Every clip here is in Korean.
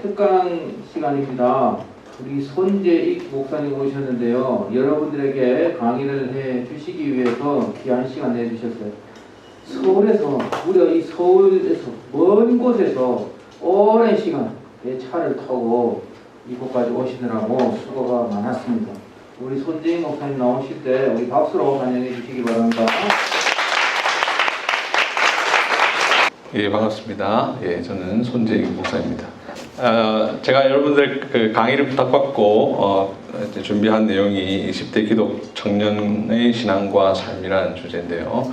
특강 시간입니다. 우리 손재익 목사님 오셨는데요. 여러분들에게 강의를 해 주시기 위해서 귀한 시간 내주셨어요. 서울에서, 무려 이 서울에서 먼 곳에서 오랜 시간 차를 타고 이곳까지 오시느라고 수고가 많았습니다. 우리 손재익 목사님 나오실 때 우리 박수로 환영해 주시기 바랍니다. 예, 반갑습니다. 예, 저는 손재익 목사입니다. 제가 여러분들 그 강의를 부탁받고 이제 준비한 내용이 20대 기독 청년의 신앙과 삶이라는 주제인데요.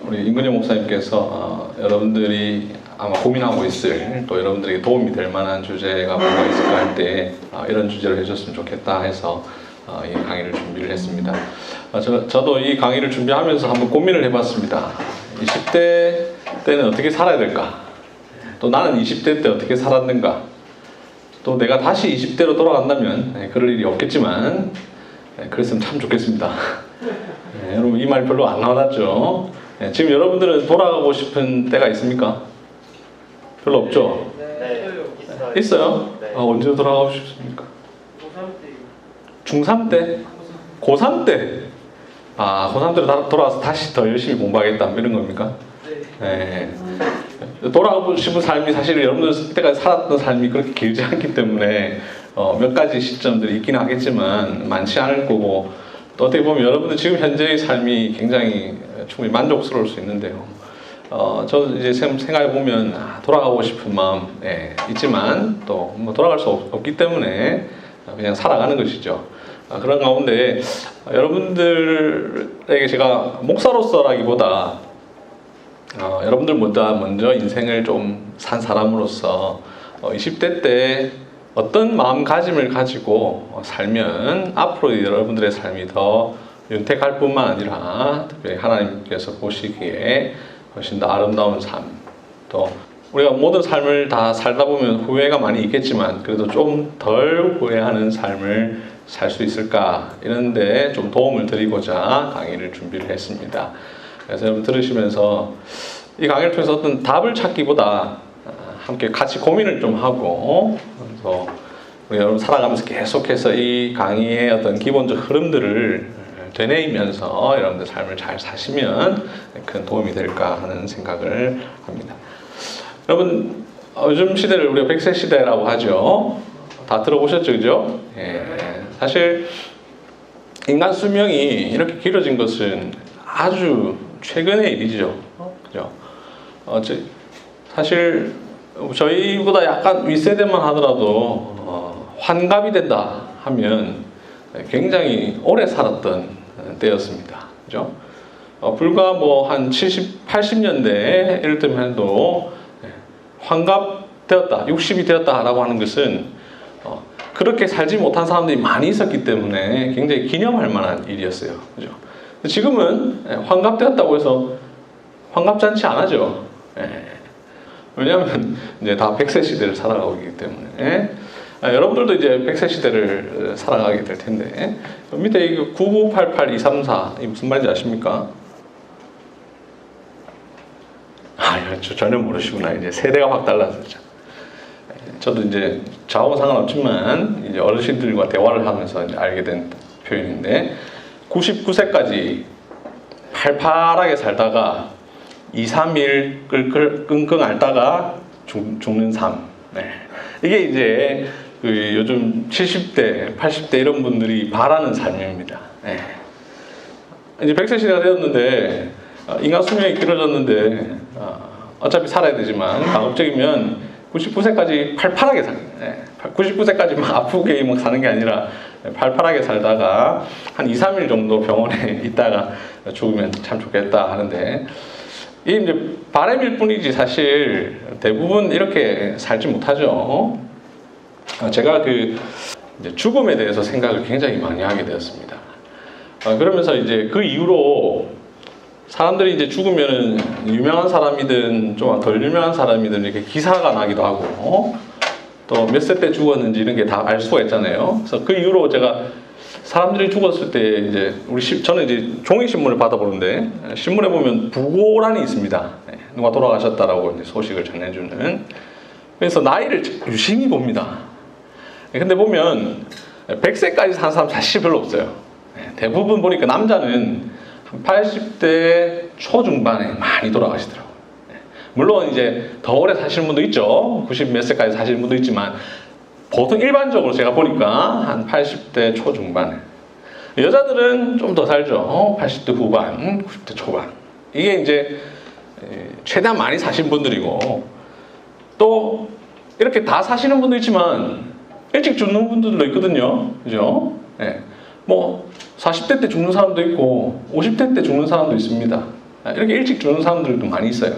우리 임근영 목사님께서 여러분들이 아마 고민하고 있을, 또 여러분들에게 도움이 될 만한 주제가 뭐가 있을까 할 때 이런 주제로 해줬으면 좋겠다 해서 이 강의를 준비를 했습니다. 저도 이 강의를 준비하면서 한번 고민을 해봤습니다. 20대 때는 어떻게 살아야 될까? 또 나는 20대 때 어떻게 살았는가? 또 내가 다시 20대로 돌아간다면 그럴 일이 없겠지만 그랬으면 참 좋겠습니다. 여러분 이 말 별로 안 나왔죠? 지금 여러분들은 돌아가고 싶은 때가 있습니까? 별로 없죠? 네, 있어요? 네. 언제 돌아가고 싶습니까? 중3 때? 고3 때? 고3 때로 돌아와서 다시 더 열심히 공부하겠다 이런 겁니까? 네. 돌아가고 싶은 삶이 사실 여러분들 그때까지 살았던 삶이 그렇게 길지 않기 때문에 몇 가지 시점들이 있긴 하겠지만 많지 않을 거고, 또 어떻게 보면 여러분들 지금 현재의 삶이 굉장히 충분히 만족스러울 수 있는데요. 저도 이제 생각해 보면 돌아가고 싶은 마음 있지만 또 뭐 돌아갈 수 없기 때문에 그냥 살아가는 것이죠. 그런 가운데 여러분들에게 제가 목사로서라기보다 여러분들보다 먼저 인생을 좀 산 사람으로서 20대 때 어떤 마음가짐을 가지고 살면 앞으로 여러분들의 삶이 더 윤택할 뿐만 아니라 특별히 하나님께서 보시기에 훨씬 더 아름다운 삶, 또 우리가 모든 삶을 다 살다 보면 후회가 많이 있겠지만 그래도 좀 덜 후회하는 삶을 살 수 있을까, 이런데 좀 도움을 드리고자 강의를 준비를 했습니다. 그래서 여러분 들으시면서 이 강의를 통해서 어떤 답을 찾기보다 함께 같이 고민을 좀 하고, 그래서 우리 여러분 살아가면서 계속해서 이 강의의 어떤 기본적 흐름들을 되뇌이면서 여러분들 삶을 잘 사시면 큰 도움이 될까 하는 생각을 합니다. 여러분 요즘 시대를 우리가 100세 시대라고 하죠. 다 들어보셨죠, 그죠? 사실 인간 수명이 이렇게 길어진 것은 아주 최근의 일이죠. 그죠? 사실 저희보다 약간 윗세대만 하더라도 환갑이 된다 하면 굉장히 오래 살았던 때였습니다. 그죠? 불과 뭐 한 70, 80년대 이를테면 해도 환갑 되었다, 60이 되었다라고 하는 것은 그렇게 살지 못한 사람들이 많이 있었기 때문에 굉장히 기념할 만한 일이었어요. 그죠? 지금은 환갑되었다고 해서 환갑잔치 안 하죠. 왜냐하면 이제 다 100세 시대를 살아가고 있기 때문에. 여러분들도 이제 100세 시대를 살아가게 될 텐데, 밑에 이 9988234 이 무슨 말인지 아십니까? 전혀 모르시구나. 이제 세대가 확 달라졌죠. 저도 이제 저하고는 상관없지만 이제 어르신들과 대화를 하면서 이제 알게 된 표현인데, 99세까지 팔팔하게 살다가 2, 3일 끙끙 앓다가 죽는 삶. 이게 이제 그 요즘 70대, 80대 이런 분들이 바라는 삶입니다. 이제 100세 시대가 되었는데 인간 수명이 길어졌는데 어차피 살아야 되지만 가급적이면 99세까지 팔팔하게 사는, 99세까지 막 아프게 막 사는 게 아니라 팔팔하게 살다가 한 2, 3일 정도 병원에 있다가 죽으면 참 좋겠다 하는데, 이게 이제 바람일 뿐이지 사실 대부분 이렇게 살지 못하죠. 제가 이제 죽음에 대해서 생각을 굉장히 많이 하게 되었습니다. 그러면서 이제 그 이후로 사람들이 이제 죽으면은 유명한 사람이든 좀 덜 유명한 사람이든 이렇게 기사가 나기도 하고, 또 몇 세 때 죽었는지 이런 게 다 알 수가 있잖아요. 그래서 그 이후로 제가 사람들이 죽었을 때 이제 저는 이제 종이 신문을 받아보는데 신문에 보면 부고란이 있습니다. 누가 돌아가셨다라고 이제 소식을 전해주는. 그래서 나이를 유심히 봅니다. 근데 보면 100세까지 사는 사람 사실 별로 없어요. 대부분 보니까 남자는 한 80대 초중반에 많이 돌아가시더라고요. 물론 이제 더 오래 사시는 분도 있죠. 90 몇 세까지 사시는 분도 있지만 보통 일반적으로 제가 보니까 한 80대 초중반에. 여자들은 좀 더 살죠. 80대 후반, 90대 초반. 이게 이제 최대한 많이 사신 분들이고, 또 이렇게 다 사시는 분도 있지만 일찍 죽는 분들도 있거든요. 그죠? 예. 뭐 40대 때 죽는 사람도 있고 50대 때 죽는 사람도 있습니다. 이렇게 일찍 죽는 사람들도 많이 있어요.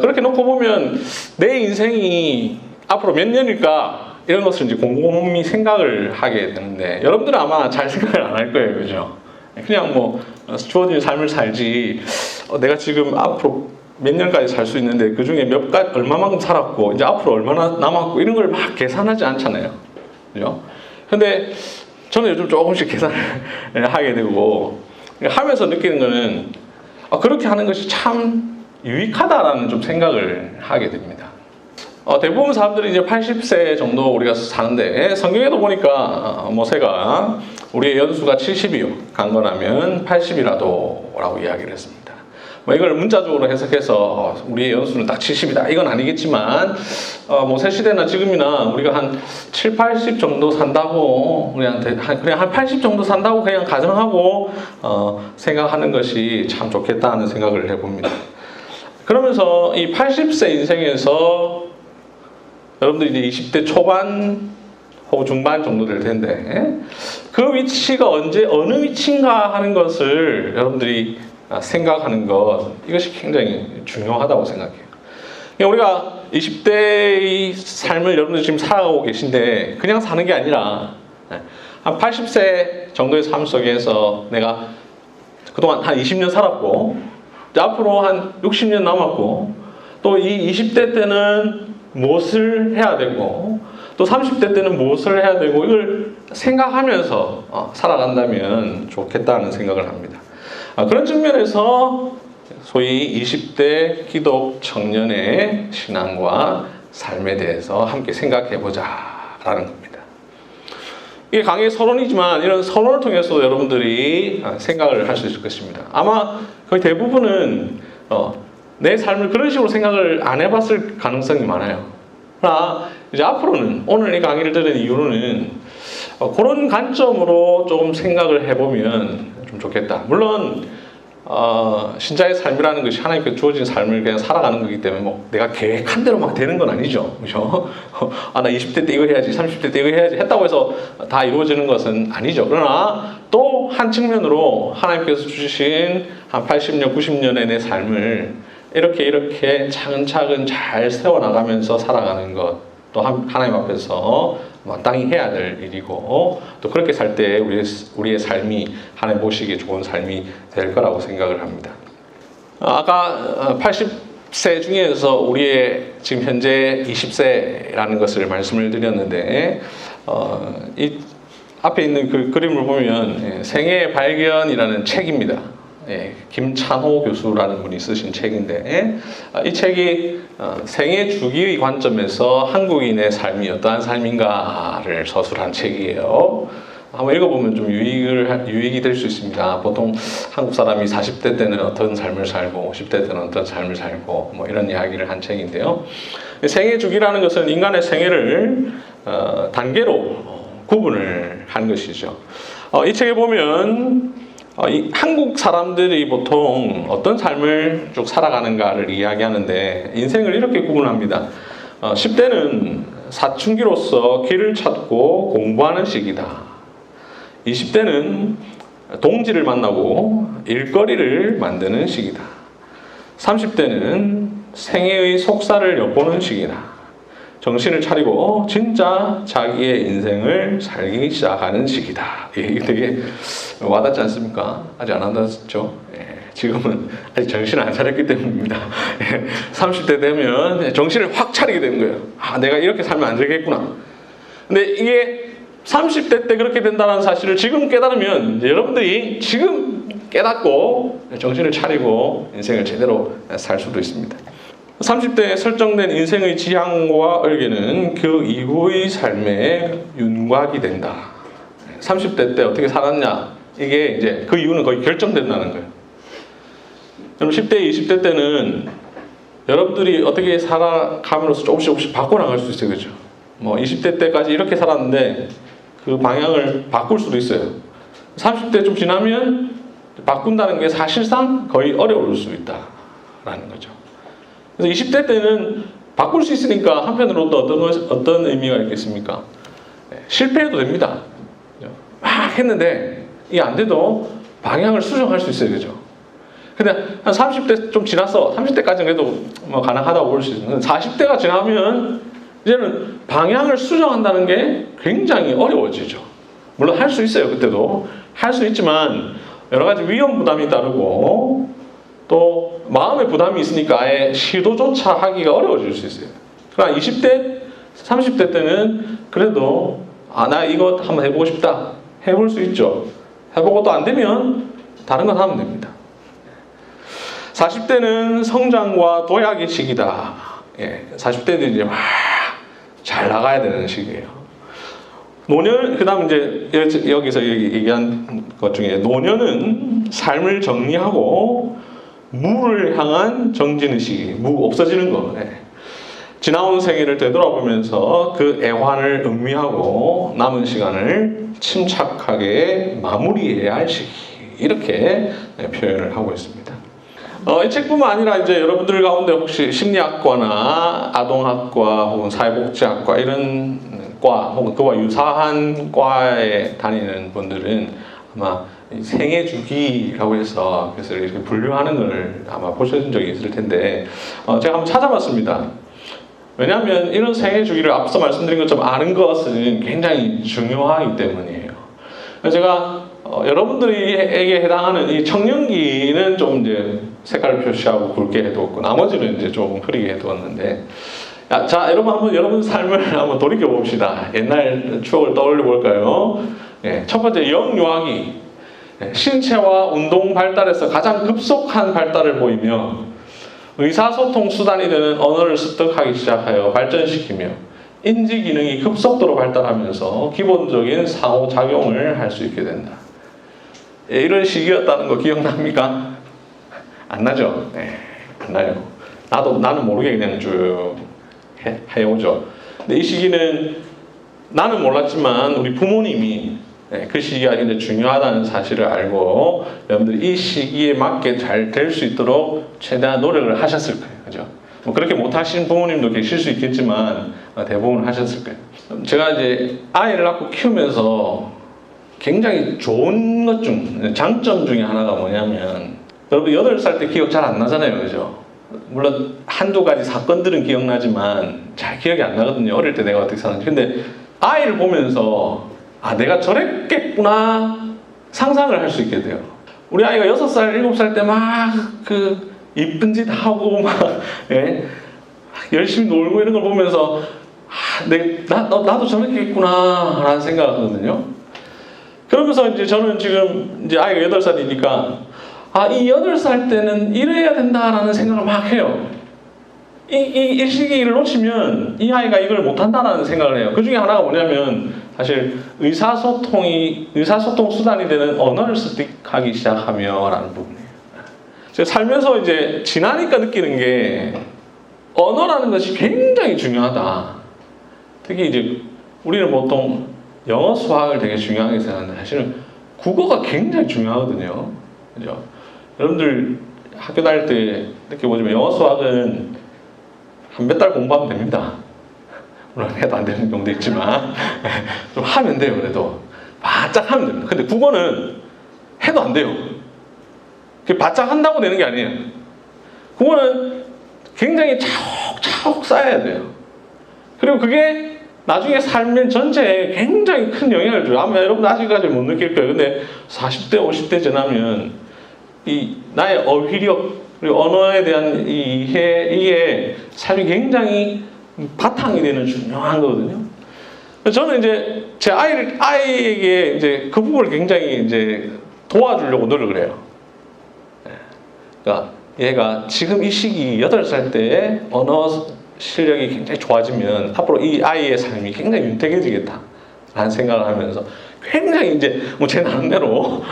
그렇게 놓고 보면 내 인생이 앞으로 몇 년일까, 이런 것을 이제 곰곰이 생각을 하게 되는데, 여러분들은 아마 잘 생각을 안 할 거예요. 그죠? 그냥 뭐 주어진 삶을 살지, 내가 지금 앞으로 몇 년까지 살 수 있는데 그 중에 얼마만큼 살았고 이제 앞으로 얼마나 남았고 이런 걸 막 계산하지 않잖아요. 그죠? 근데 저는 요즘 조금씩 계산을 하게 되고, 하면서 느끼는 거는 그렇게 하는 것이 참 유익하다라는 좀 생각을 하게 됩니다. 대부분 사람들이 이제 80세 정도 우리가 사는데, 성경에도 보니까 모세가 우리의 연수가 70이요 강건하면 80이라도 라고 이야기를 했습니다. 뭐 이걸 문자적으로 해석해서 우리의 연수는 딱 70이다 이건 아니겠지만, 모세 시대나 지금이나 우리가 한 7, 80 정도 산다고 그냥 한 80 정도 산다고 그냥 가정하고 생각하는 것이 참 좋겠다는 생각을 해봅니다. 그러면서 이 80세 인생에서 여러분들 이제 20대 초반 혹은 중반 정도 될 텐데, 그 위치가 언제 어느 위치인가 하는 것을 여러분들이 생각하는 것, 이것이 굉장히 중요하다고 생각해요. 우리가 20대의 삶을 여러분들 지금 살아가고 계신데 그냥 사는 게 아니라 한 80세 정도의 삶 속에서 내가 그동안 한 20년 살았고 앞으로 한 60년 남았고, 또 이 20대 때는 무엇을 해야 되고 또 30대 때는 무엇을 해야 되고, 이걸 생각하면서 살아간다면 좋겠다는 생각을 합니다. 그런 측면에서 소위 20대 기독 청년의 신앙과 삶에 대해서 함께 생각해보자 라는 겁니다. 이게 강의 서론이지만 이런 서론을 통해서 여러분들이 생각을 할 수 있을 것입니다. 아마 거의 대부분은 내 삶을 그런 식으로 생각을 안 해봤을 가능성이 많아요. 그러나 이제 앞으로는 오늘 이 강의를 들은 이유는 그런 관점으로 좀 생각을 해보면 좀 좋겠다. 물론 신자의 삶이라는 것이 하나님께 주어진 삶을 그냥 살아가는 거기 때문에 뭐 내가 계획한 대로 막 되는 건 아니죠. 그렇죠? 나 20대 때 이거 해야지, 30대 때 이거 해야지 했다고 해서 다 이루어지는 것은 아니죠. 그러나 또 한 측면으로 하나님께서 주신 한 80년, 90년의 내 삶을 이렇게 차근차근 잘 세워나가면서 살아가는 것, 또 하나님 앞에서 마땅히 해야 될 일이고, 또 그렇게 살 때 우리의 삶이 하나님 보시기에 좋은 삶이 될 거라고 생각을 합니다. 아까 80세 중에서 우리의 지금 현재 20세라는 것을 말씀을 드렸는데, 이 앞에 있는 그 그림을 보면 생애의 발견이라는 책입니다. 김찬호 교수라는 분이 쓰신 책인데, 이 책이 생애 주기의 관점에서 한국인의 삶이 어떠한 삶인가를 서술한 책이에요. 한번 읽어보면 좀 유익이 될 수 있습니다. 보통 한국 사람이 40대 때는 어떤 삶을 살고 50대 때는 어떤 삶을 살고 뭐 이런 이야기를 한 책인데요. 생애 주기라는 것은 인간의 생애를 단계로 구분을 한 것이죠. 이 책에 보면 한국 사람들이 보통 어떤 삶을 쭉 살아가는가를 이야기하는데, 인생을 이렇게 구분합니다. 10대는 사춘기로서 길을 찾고 공부하는 시기다. 20대는 동지를 만나고 일거리를 만드는 시기다. 30대는 생애의 속살을 엿보는 시기다. 정신을 차리고 진짜 자기의 인생을 살기 시작하는 시기다. 이게 되게 와닿지 않습니까? 아직 안 와닿았죠? 지금은 아직 정신을 안 차렸기 때문입니다. 30대 되면 정신을 확 차리게 되는 거예요. 내가 이렇게 살면 안 되겠구나. 근데 이게 30대 때 그렇게 된다는 사실을 지금 깨달으면 여러분들이 지금 깨닫고 정신을 차리고 인생을 제대로 살 수도 있습니다. 30대에 설정된 인생의 지향과 얼개는 그 이후의 삶에 윤곽이 된다. 30대 때 어떻게 살았냐? 이게 이제 그 이유는 거의 결정된다는 거예요. 그럼 10대, 20대 때는 여러분들이 어떻게 살아감으로써 조금씩 바꿔나갈 수 있어요. 그죠? 뭐 20대 때까지 이렇게 살았는데 그 방향을 바꿀 수도 있어요. 30대 좀 지나면 바꾼다는 게 사실상 거의 어려울 수 있다라는 거죠. 그래서 20대 때는 바꿀 수 있으니까 한편으로 또 어떤 의미가 있겠습니까? 실패해도 됩니다. 막 했는데 이게 안 돼도 방향을 수정할 수 있어요. 그죠? 근데 한 30대 좀 지나서 30대까지는 그래도 뭐 가능하다고 볼 수 있는데 40대가 지나면 이제는 방향을 수정한다는 게 굉장히 어려워지죠. 물론 할 수 있어요. 그때도 할 수 있지만 여러 가지 위험 부담이 따르고 또 마음의 부담이 있으니까 아예 시도조차 하기가 어려워질 수 있어요. 그러나 20대, 30대 때는 그래도 나 이거 한번 해보고 싶다. 해볼 수 있죠. 해보고 또 안 되면 다른 건 하면 됩니다. 40대는 성장과 도약의 시기다. 40대는 이제 막 잘 나가야 되는 시기예요. 노년, 그 다음 이제 여기서 얘기한 것 중에 노년은 삶을 정리하고 무를 향한 정진의 시기, 무 없어지는 거. 지나온 생애를 되돌아보면서 그 애환을 음미하고 남은 시간을 침착하게 마무리해야 할 시기. 이렇게 표현을 하고 있습니다. 이 책뿐만 아니라 이제 여러분들 가운데 혹시 심리학과나 아동학과 혹은 사회복지학과 이런 과 혹은 그와 유사한 과에 다니는 분들은 아마 생애 주기라고 해서 그래서 이렇게 분류하는 걸 아마 보신 적이 있을 텐데 제가 한번 찾아봤습니다. 왜냐하면 이런 생애 주기를 앞서 말씀드린 것처럼 아는 것은 굉장히 중요하기 때문이에요. 제가 여러분들에게 해당하는 이 청년기는 좀 이제 색깔을 표시하고 굵게 해두었고 나머지는 이제 좀 흐리게 해두었는데 자 여러분 한번 여러분 삶을 한번 돌이켜 봅시다. 옛날 추억을 떠올려 볼까요? 첫 번째 영유아기 신체와 운동 발달에서 가장 급속한 발달을 보이며 의사소통 수단이 되는 언어를 습득하기 시작하여 발전시키며 인지 기능이 급속도로 발달하면서 기본적인 상호작용을 할 수 있게 된다. 이런 시기였다는 거 기억납니까? 안 나죠? 안 나요. 나는 모르게 그냥 쭉 해오죠. 근데 이 시기는 나는 몰랐지만 우리 부모님이 그 시기가 굉장히 중요하다는 사실을 알고 여러분들이 이 시기에 맞게 잘 될 수 있도록 최대한 노력을 하셨을 거예요. 그죠? 뭐 그렇게 못하신 부모님도 계실 수 있겠지만 대부분 하셨을 거예요. 제가 이제 아이를 낳고 키우면서 굉장히 좋은 것 중, 장점 중에 하나가 뭐냐면 여러분 8살 때 기억 잘 안 나잖아요. 그죠? 물론 한두 가지 사건들은 기억나지만 잘 기억이 안 나거든요. 어릴 때 내가 어떻게 살았는지. 근데 아이를 보면서 내가 저랬겠구나 상상을 할 수 있게 돼요. 우리 아이가 6살, 7살 때 막 그 이쁜 짓 하고 막 열심히 놀고 이런 걸 보면서 나도 저랬겠구나 라는 생각을 하거든요. 그러면서 이제 저는 지금 이제 아이가 8살이니까 이 8살 때는 이래야 된다라는 생각을 막 해요. 이 시기를 놓치면 이 아이가 이걸 못한다라는 생각을 해요. 그 중에 하나가 뭐냐면 사실 의사소통 수단이 되는 언어를 습득하기 시작하며 라는 부분이에요. 제가 살면서 이제 지나니까 느끼는 게 언어라는 것이 굉장히 중요하다. 특히 이제 우리는 보통 영어 수학을 되게 중요하게 생각하는데 사실은 국어가 굉장히 중요하거든요. 그죠? 여러분들 학교 다닐 때 느껴보지만 영어 수학은 한 몇 달 공부하면 됩니다. 물론 해도 안 되는 경우도 있지만 좀 하면 돼요. 그래도 바짝 하면 됩니다. 근데 국어는 해도 안 돼요. 바짝 한다고 되는 게 아니에요. 국어는 굉장히 차곡차곡 쌓아야 돼요. 그리고 그게 나중에 삶의 전체에 굉장히 큰 영향을 줘요. 아마 여러분 아직까지 못 느낄 거예요. 근데 40대, 50대 지나면 이 나의 어휘력 그리고 언어에 대한 이해 이게 삶이 굉장히 바탕이 되는 중요한 거거든요. 저는 이제 제 아이에게 이제 그 부분을 굉장히 이제 도와주려고 노력을 해요. 그러니까 얘가 지금 이 시기 8살 때 언어 실력이 굉장히 좋아지면 앞으로 이 아이의 삶이 굉장히 윤택해지겠다 라는 생각을 하면서 굉장히 이제 뭐 제 나름대로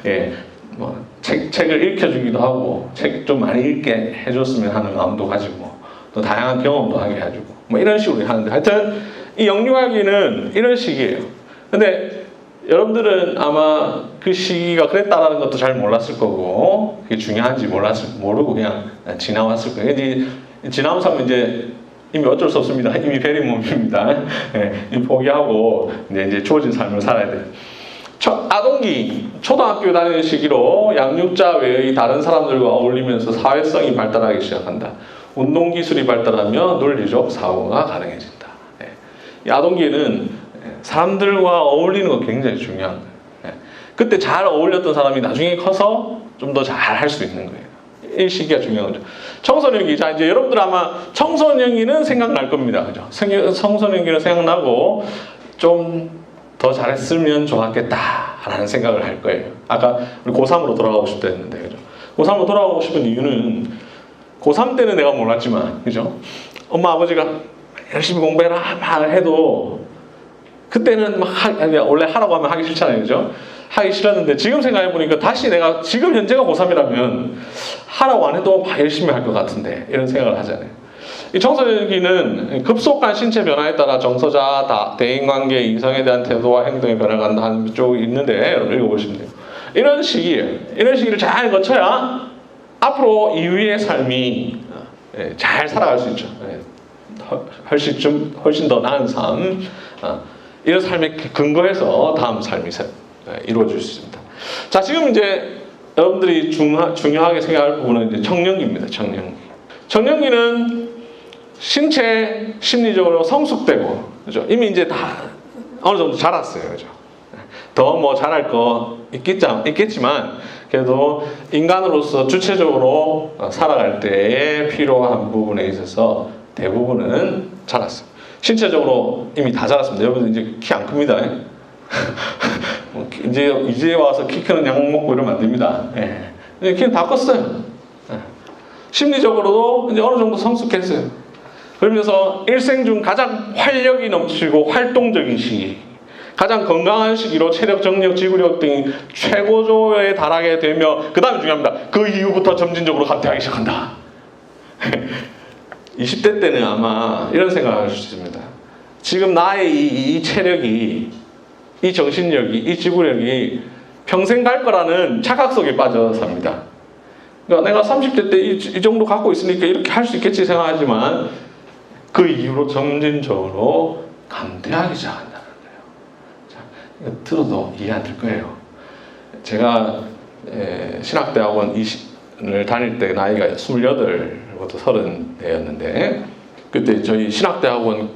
예, 뭐 책을 읽혀주기도 하고 책 좀 많이 읽게 해줬으면 하는 마음도 가지고 또 다양한 경험도 하게 해주고 뭐 이런 식으로 하는데 하여튼 이 영유아기는 이런 시기예요. 근데 여러분들은 아마 그 시기가 그랬다라는 것도 잘 몰랐을 거고 그게 중요한지 모르고 그냥 지나왔을 거예요. 이제 지나온 사람은 이제 이미 어쩔 수 없습니다. 이미 베린 몸입니다. 네, 포기하고 이제 주어진 삶을 살아야 돼요. 아동기, 초등학교 다니는 시기로 양육자 외의 다른 사람들과 어울리면서 사회성이 발달하기 시작한다. 운동기술이 발달하며 논리적 사고가 가능해진다. 네. 이 아동기에는 사람들과 어울리는 거 굉장히 중요한 거예요. 네. 그때 잘 어울렸던 사람이 나중에 커서 좀 더 잘 할 수 있는 거예요. 이 시기가 중요한 거죠. 청소년기, 자 이제 여러분들 아마 청소년기는 생각날 겁니다. 그죠? 청소년기는 생각나고 좀 더 잘했으면 좋았겠다라는 생각을 할 거예요. 아까 우리 고3으로 돌아가고 싶다 했는데, 그죠? 고3으로 돌아가고 싶은 이유는 고3 때는 내가 몰랐지만, 그죠? 엄마 아버지가 열심히 공부해라 말 해도 그때는 막 원래 하라고 하면 하기 싫잖아요, 그죠? 하기 싫었는데 지금 생각해 보니까 다시 내가 지금 현재가 고3이라면 하라고 안 해도 열심히 할 것 같은데 이런 생각을 하잖아요. 이 청소년기는 급속한 신체 변화에 따라 정서자, 대인관계, 이성에 대한 태도와 행동의 변화가 간다는 쪽이 있는데 여러분 읽어보시면 돼요. 이런 시기예요. 이런 시기를 잘 거쳐야 앞으로 이후의 삶이 잘 살아갈 수 있죠. 훨씬 더 나은 삶, 이런 삶에 근거해서 다음 삶이 이루어질 수 있습니다. 자, 지금 이제 여러분들이 중요하게 생각할 부분은 이제 청년기입니다. 청년기는 신체, 심리적으로 성숙되고, 그죠? 이미 이제 다 어느 정도 자랐어요, 그죠? 더 뭐 잘할 거 있겠지만, 그래도 인간으로서 주체적으로 살아갈 때에 필요한 부분에 있어서 대부분은 자랐어요. 신체적으로 이미 다 자랐습니다. 여러분 이제 키 안 큽니다. 이제 와서 키 크는 약 먹고 이러면 안 됩니다. 예. 키는 다 컸어요. 예. 심리적으로도 이제 어느 정도 성숙했어요. 그러면서 일생 중 가장 활력이 넘치고 활동적인 시기, 가장 건강한 시기로 체력, 정력, 지구력 등 최고조에 달하게 되며 그 다음에 중요합니다. 그 이후부터 점진적으로 감퇴하기 시작한다. 20대 때는 아마 이런 생각을 할 수 있습니다. 지금 나의 이 체력이, 이 정신력이, 이 지구력이 평생 갈 거라는 착각 속에 빠져 삽니다. 그러니까 내가 30대 때 이 정도 갖고 있으니까 이렇게 할 수 있겠지 생각하지만 그 이후로 점진적으로 감퇴하기 시작한다는 거예요. 자, 이거 들어도 이해 안 될 거예요. 제가 신학대학원을 다닐 때 나이가 28부터 30대였는데 그때 저희 신학대학원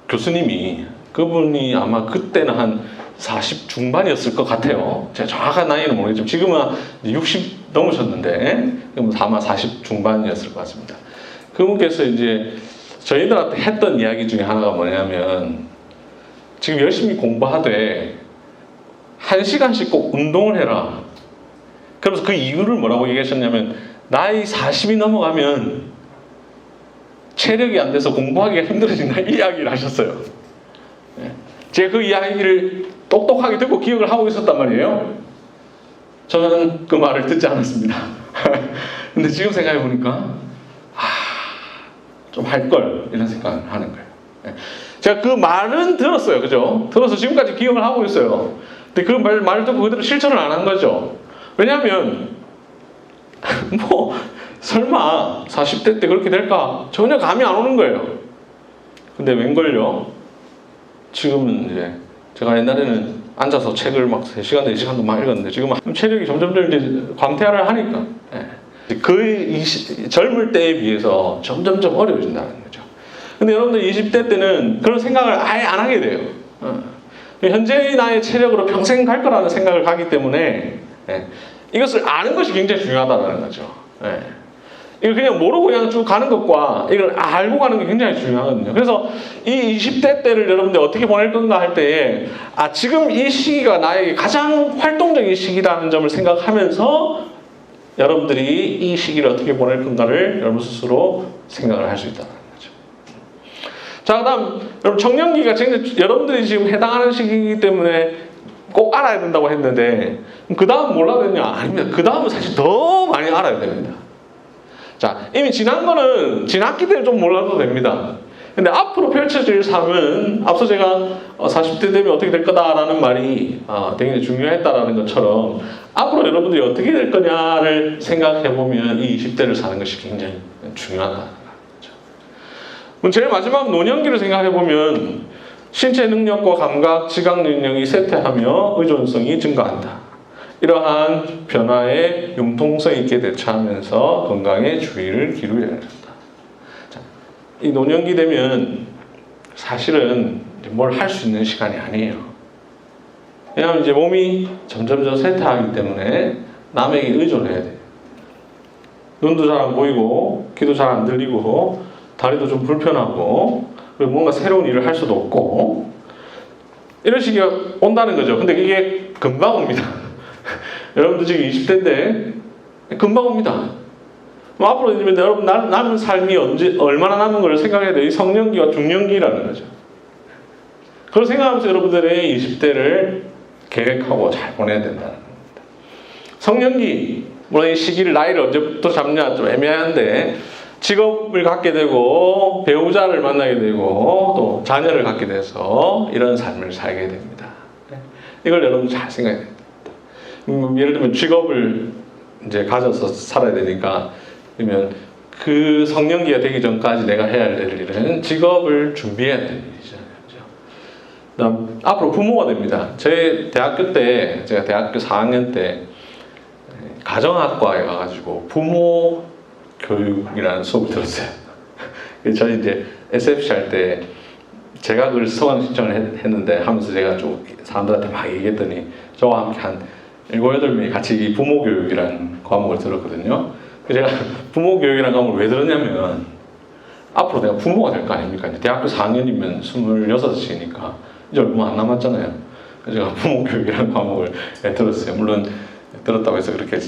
교수님이 그분이 아마 그때는 한 40 중반이었을 것 같아요. 제가 정확한 나이는 모르겠지만 지금은 60 넘으셨는데 아마 40 중반이었을 것 같습니다. 그분께서 이제 저희들한테 했던 이야기 중에 하나가 뭐냐면 지금 열심히 공부하되 1시간씩 꼭 운동을 해라. 그러면서 그 이유를 뭐라고 얘기하셨냐면 나이 40이 넘어가면 체력이 안 돼서 공부하기가 힘들어진다 이 이야기를 하셨어요. 제가 그 이야기를 똑똑하게 듣고 기억을 하고 있었단 말이에요. 저는 그 말을 듣지 않았습니다. 근데 지금 생각해 보니까 좀 할 걸 이런 생각을 하는 거예요. 제가 그 말은 들었어요, 그죠? 들어서 지금까지 기억을 하고 있어요. 근데 그 말 듣고 그대로 실천을 안 한 거죠. 왜냐하면 뭐 설마 40대 때 그렇게 될까 전혀 감이 안 오는 거예요. 근데 웬걸요? 지금은 이제 제가 옛날에는 앉아서 책을 막 3시간, 4시간도 막 읽었는데 지금 체력이 점점 이제 감퇴를 하니까 그 젊을 때에 비해서 점점점 어려워진다는 거죠. 근데 여러분들 20대 때는 그런 생각을 아예 안 하게 돼요. 현재의 나의 체력으로 평생 갈 거라는 생각을 가기 때문에 이것을 아는 것이 굉장히 중요하다는 거죠. 이거 그냥 모르고 그냥 쭉 가는 것과 이걸 알고 가는 게 굉장히 중요하거든요. 그래서 이 20대 때를 여러분들 어떻게 보낼 건가 할 때에 지금 이 시기가 나에게 가장 활동적인 시기라는 점을 생각하면서 여러분들이 이 시기를 어떻게 보낼 건가를 여러분 스스로 생각을 할 수 있다는 거죠. 자, 그다음 여러분 청년기가 여러분들이 지금 해당하는 시기이기 때문에 꼭 알아야 된다고 했는데 그 다음 몰라야 되냐? 아닙니다. 그 다음은 사실 더 많이 알아야 됩니다. 자, 이미 지난 거는 지났기 때문에 좀 몰라도 됩니다. 근데 앞으로 펼쳐질 삶은 앞서 제가 40대 되면 어떻게 될 거다라는 말이 되게 중요했다라는 것처럼 앞으로 여러분들이 어떻게 될 거냐를 생각해 보면 이 20대를 사는 것이 굉장히 중요하다는 거죠. 제일 마지막 노년기를 생각해 보면 신체 능력과 감각, 지각 능력이 쇠퇴하며 의존성이 증가한다. 이러한 변화에 융통성 있게 대처하면서 건강에 주의를 기울여야 된다. 자, 이 노년기 되면 사실은 뭘 할 수 있는 시간이 아니에요. 왜냐하면 이제 몸이 점점 쇠퇴하기 때문에 남에게 의존해야 돼요. 눈도 잘 안 보이고, 귀도 잘 안 들리고, 다리도 좀 불편하고, 그리고 뭔가 새로운 일을 할 수도 없고 이런 시기가 온다는 거죠. 근데 이게 금방 옵니다. 여러분도 지금 20대인데 금방 옵니다. 앞으로 이제 여러분 남은 삶이 얼마나 남은 걸 생각해야 돼요. 이 성년기와 중년기라는 거죠. 그걸 생각하면서 여러분들의 20대를 계획하고 잘 보내야 된다는 겁니다. 성년기, 물론 이 시기를 나이를 언제부터 잡냐 좀 애매한데 직업을 갖게 되고 배우자를 만나게 되고 또 자녀를 갖게 돼서 이런 삶을 살게 됩니다. 이걸 여러분 잘 생각해야 됩니다. 예를 들면 직업을 이제 가져서 살아야 되니까 그러면 그 성년기가 되기 전까지 내가 해야 될 일은 직업을 준비해야 되는 일이잖아요. 그렇죠? 그다음 앞으로 부모가 됩니다. 제 대학교 때 제가 대학교 4학년 때 가정학과에 가가지고 부모 교육이라는 수업을 들었어요. 저는 이제 SFC 할 때 제가 그걸 소강 신청을 했는데 하면서 제가 좀 사람들한테 막 얘기했더니 저와 함께 한 7, 8명이 같이 이 부모 교육이라는 과목을 들었거든요. 제가 부모 교육이라는 과목을 왜 들었냐면 앞으로 내가 부모가 될 거 아닙니까? 이제 대학교 4학년이면 26이니까 이제 얼마 안 남았잖아요. 그래서 제가 부모 교육이라는 과목을 들었어요. 물론 들었다고 해서 그렇게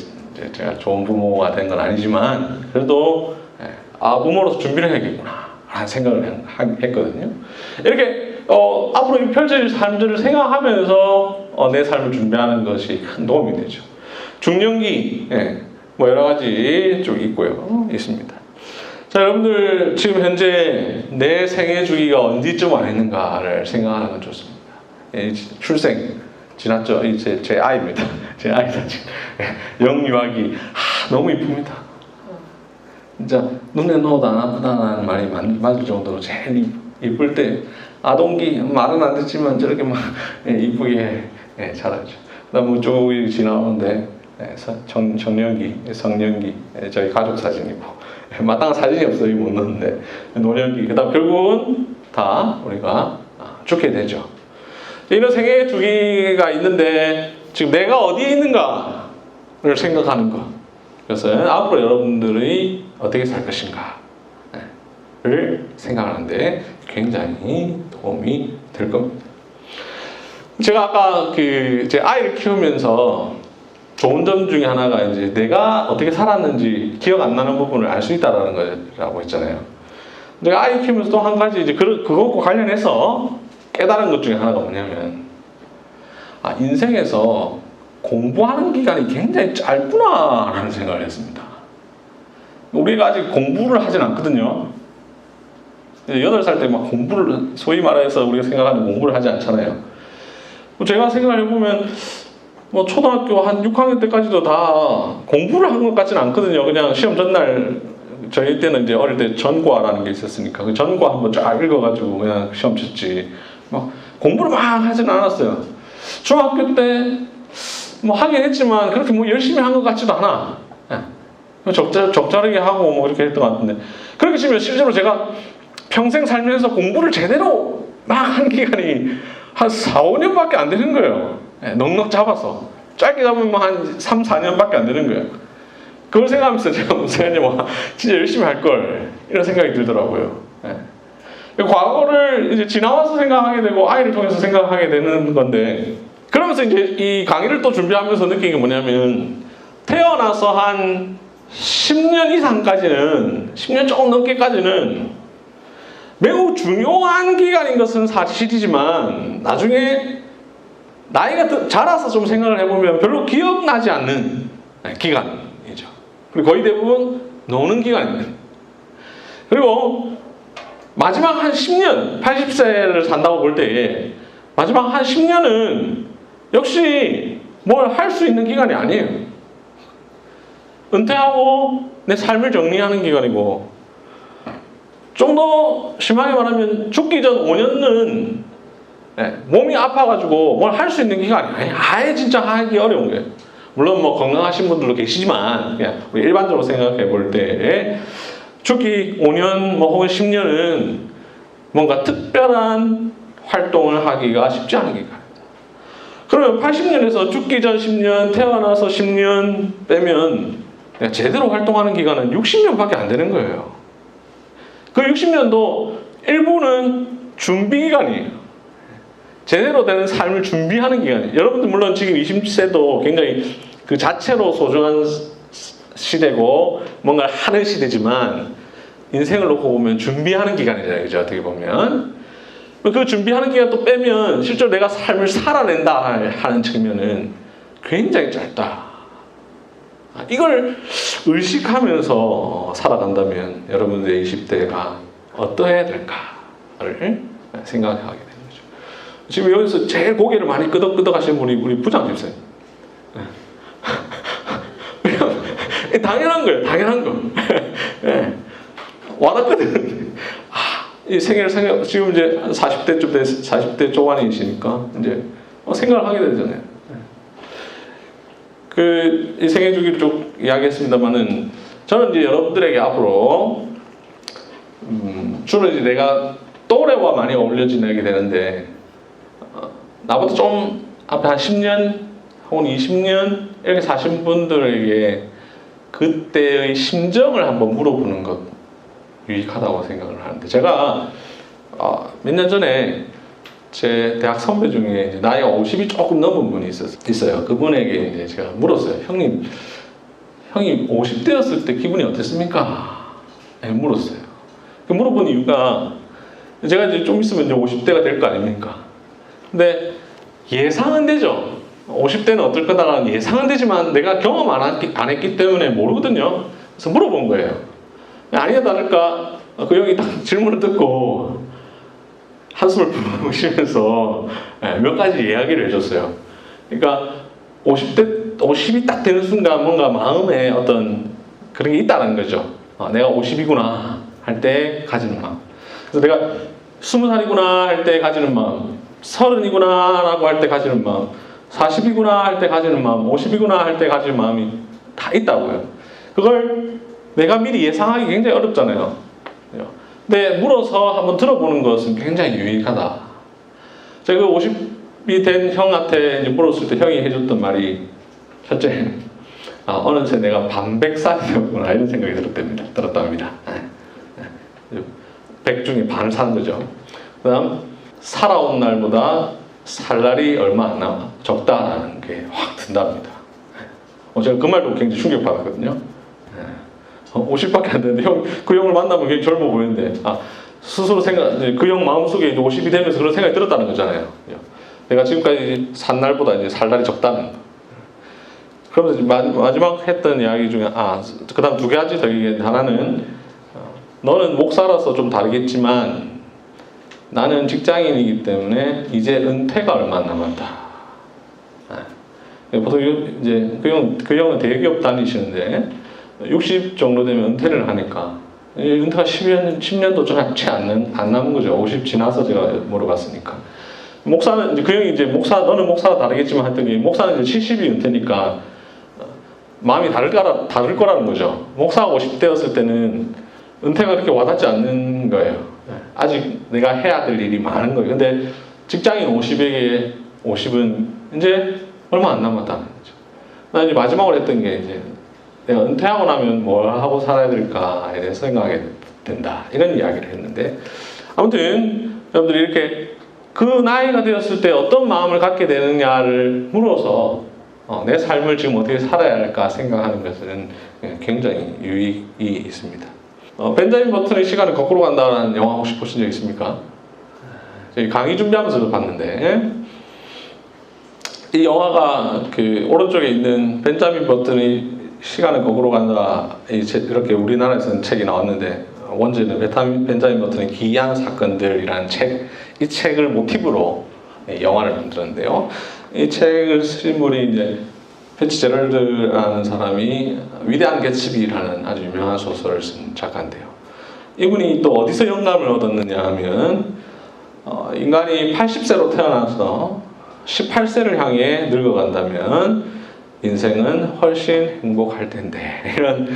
제가 좋은 부모가 된 건 아니지만 그래도 부모로서 준비를 해야겠구나 라는 생각을 했거든요. 이렇게 앞으로 펼쳐질 삶들을 생각하면서 내 삶을 준비하는 것이 큰 도움이 되죠. 중년기 뭐 여러 가지 좀 있습니다. 자, 여러분들 지금 현재 내 생애 주기가 언제쯤 와 있는가를 생각하는 건 좋습니다. 출생 지났죠. 이제 제 아이입니다. 제 아이다 지금 영유아기 너무 이쁩니다. 진짜 눈에 넣어도 안 아프다는 말이 맞을 정도로 제일 이쁠 때 아동기 말은 안 듣지만 저렇게 막 이쁘게 자라죠. 그다음 쭉 지나오는데 청년기, 성년기 저희 가족 사진이고 마땅한 사진이 없어요. 못 넣는데 노년기 그다음 결국은 다 우리가 죽게 되죠. 이런 생애 주기가 있는데 지금 내가 어디에 있는가를 생각하는 것. 그래서 앞으로 여러분들이 어떻게 살 것인가를 생각하는데 굉장히 도움이 될 겁니다. 제가 아까 제 아이를 키우면서 좋은 점 중에 하나가 이제 내가 어떻게 살았는지 기억 안 나는 부분을 알 수 있다라는 거라고 했잖아요. 내가 아이 키우면서 또 한 가지 이제 그것과 관련해서 깨달은 것 중에 하나가 뭐냐면 인생에서 공부하는 기간이 굉장히 짧구나라는 생각을 했습니다. 우리가 아직 공부를 하진 않거든요. 8살 때 막 공부를 소위 말해서 우리가 생각하는 공부를 하지 않잖아요. 제가 생각을 해보면 초등학교 한 6학년 때까지도 다 공부를 한 것 같지는 않거든요. 그냥 시험 전날 저희 때는 이제 어릴 때 전과라는 게 있었으니까 그 전과 한번 쫙 읽어가지고 그냥 시험 쳤지. 공부를 막 하지는 않았어요. 중학교 때 하긴 했지만 그렇게 열심히 한 것 같지도 않아. 적절하게 하고 이렇게 했던 것 같은데 그렇게 치면 실제로 제가 평생 살면서 공부를 제대로 막 한 기간이 한 4, 5년밖에 안 되는 거예요. 넉넉 잡아서 짧게 잡으면 한 3, 4년밖에 안 되는 거예요. 그걸 생각하면서 제가 무슨 진짜 열심히 할 걸 이런 생각이 들더라고요. 과거를 이제 지나와서 생각하게 되고 아이를 통해서 생각하게 되는 건데 그러면서 이제 이 강의를 또 준비하면서 느낀 게 뭐냐면 태어나서 한 10년 이상까지는, 10년 조금 넘게까지는 매우 중요한 기간인 것은 사실이지만 나중에 나이가 자라서 좀 생각을 해보면 별로 기억나지 않는 기간이죠. 그리고 거의 대부분 노는 기간입니다. 그리고 마지막 한 10년, 80세를 산다고 볼 때에 마지막 한 10년은 역시 뭘 할 수 있는 기간이 아니에요. 은퇴하고 내 삶을 정리하는 기간이고, 좀 더 심하게 말하면 죽기 전 5년은 몸이 아파가지고 뭘 할 수 있는 기간이 아니에요. 아예 진짜 하기 어려운 거예요. 물론 뭐 건강하신 분들도 계시지만 그냥 우리 일반적으로 생각해 볼 때 죽기 5년 뭐 혹은 10년은 뭔가 특별한 활동을 하기가 쉽지 않은 기간. 그러면 80년에서 죽기 전 10년, 태어나서 10년 빼면 제대로 활동하는 기간은 60년밖에 안 되는 거예요. 그 60년도 일부는 준비 기간이에요. 제대로 되는 삶을 준비하는 기간이에요. 여러분들 물론 지금 20세도 굉장히 그 자체로 소중한 시대고 뭔가를 하는 시대지만 인생을 놓고 보면 준비하는 기간이잖아요. 그죠? 어떻게 보면. 그 준비하는 기간 또 빼면 실제로 내가 삶을 살아낸다 하는 측면은 굉장히 짧다. 이걸 의식하면서 살아간다면 여러분들의 20대가 어떠해야 될까를 생각하게 되는 거죠. 지금 여기서 제일 고개를 많이 끄덕끄덕 하시는 분이 우리 부장 집사님. 당연한 거예요. 당연한 거. 와닿거든. 이 생애를 지금 이제 40대쯤 돼 40대 초반이시니까 이제 생각을 하게 되잖아요. 이 생애 주기를 쭉 이야기했습니다만은 저는 이제 여러분들에게 앞으로 주로 이제 내가 또래와 많이 어울려 지내게 되는데 나보다 좀 앞에 한 10년 혹은 20년 이렇게 사신 분들에게 그때의 심정을 한번 물어보는 것 유익하다고 생각을 하는데, 제가 몇 년 전에 제 대학 선배 중에 이제 나이가 50이 조금 넘은 분이 있어요. 그분에게 이제 제가 물었어요. 형님 50대였을 때 기분이 어땠습니까? 네, 물었어요. 그 물어본 이유가 제가 이제 좀 있으면 이제 50대가 될 거 아닙니까? 근데 예상은 되죠. 50대는 어떨 거다라는 예상은 되지만 내가 경험 안 했기 때문에 모르거든요. 그래서 물어본 거예요. 아니야 다를까 그 형이 딱 질문을 듣고 한숨을 푹 쉬면서 몇 가지 이야기를 해줬어요. 그러니까 50이 딱 되는 순간 뭔가 마음에 어떤 그런 게 있다는 거죠. 내가 50이구나 할 때 가지는 마음. 그래서 내가 20살이구나 할 때 가지는 마음, 30이구나 라고 할 때 가지는 마음, 40이구나 할 때 가지는 마음, 50이구나 할 때 가지는 마음이 다 있다고요. 그걸 내가 미리 예상하기 굉장히 어렵잖아요. 근데 물어서 한번 들어보는 것은 굉장히 유익하다. 제가 그 50이 된 형한테 이제 물었을 때 형이 해줬던 말이, 첫째, 어느새 내가 반백살이 되었구나 이런 생각이 들었답니다. 100 중에 반을 사는 거죠. 그 다음, 살아온 날보다 살 날이 얼마 안 남아 적다라는 게 확 든답니다. 제가 그 말도 굉장히 충격받았거든요. 50밖에 안 되는데 그 형을 만나면 굉장히 젊어 보이는데 스스로 그 형 마음속에 50이 되면서 그런 생각이 들었다는 거잖아요. 내가 지금까지 산 날보다 이제 살 날이 적다는 거. 그러면서 마지막 했던 이야기 중에 그 다음 2가지 더 얘기했는데, 하나는 너는 목사라서 좀 다르겠지만 나는 직장인이기 때문에 이제 은퇴가 얼마 안 남았다. 보통 이제 그 형은 대기업 다니시는데 60 정도 되면 은퇴를 하니까 은퇴가 10년도 채 안 남은 거죠. 50 지나서 제가 물어봤으니까. 목사는 이제 그 형이 이제 너는 목사가 다르겠지만 했던 게, 목사는 이제 70이 은퇴니까 마음이 다를 거라는 거죠. 목사가 50대였을 때는 은퇴가 그렇게 와닿지 않는 거예요. 아직 내가 해야 될 일이 많은 거예요. 근데 직장인 50에게 50은 이제 얼마 안 남았다는 거죠. 나 이제 마지막으로 했던 게 이제 내가 은퇴하고 나면 뭘 하고 살아야 될까에 대해서 생각하게 된다. 이런 이야기를 했는데, 아무튼 여러분들이 이렇게 그 나이가 되었을 때 어떤 마음을 갖게 되느냐를 물어서 내 삶을 지금 어떻게 살아야 할까 생각하는 것은 굉장히 유익이 있습니다. 벤자민 버튼의 시간을 거꾸로 간다는 영화 혹시 보신 적 있습니까? 저희 강의 준비하면서 봤는데 이 영화가 그 오른쪽에 있는 벤자민 버튼의 시간을 거꾸로 간다 이렇게 우리나라에서는 책이 나왔는데 원제는 벤자민 버튼의 기이한 사건들이라는 이 책을 모티브로 영화를 만들었는데요. 이 책을 쓰신 분이 이제 피츠제럴드라는 사람이 위대한 개츠비라는 아주 유명한 소설을 쓴 작가인데요. 이분이 또 어디서 영감을 얻었느냐 하면 인간이 80세로 태어나서 18세를 향해 늙어간다면 인생은 훨씬 행복할 텐데 이런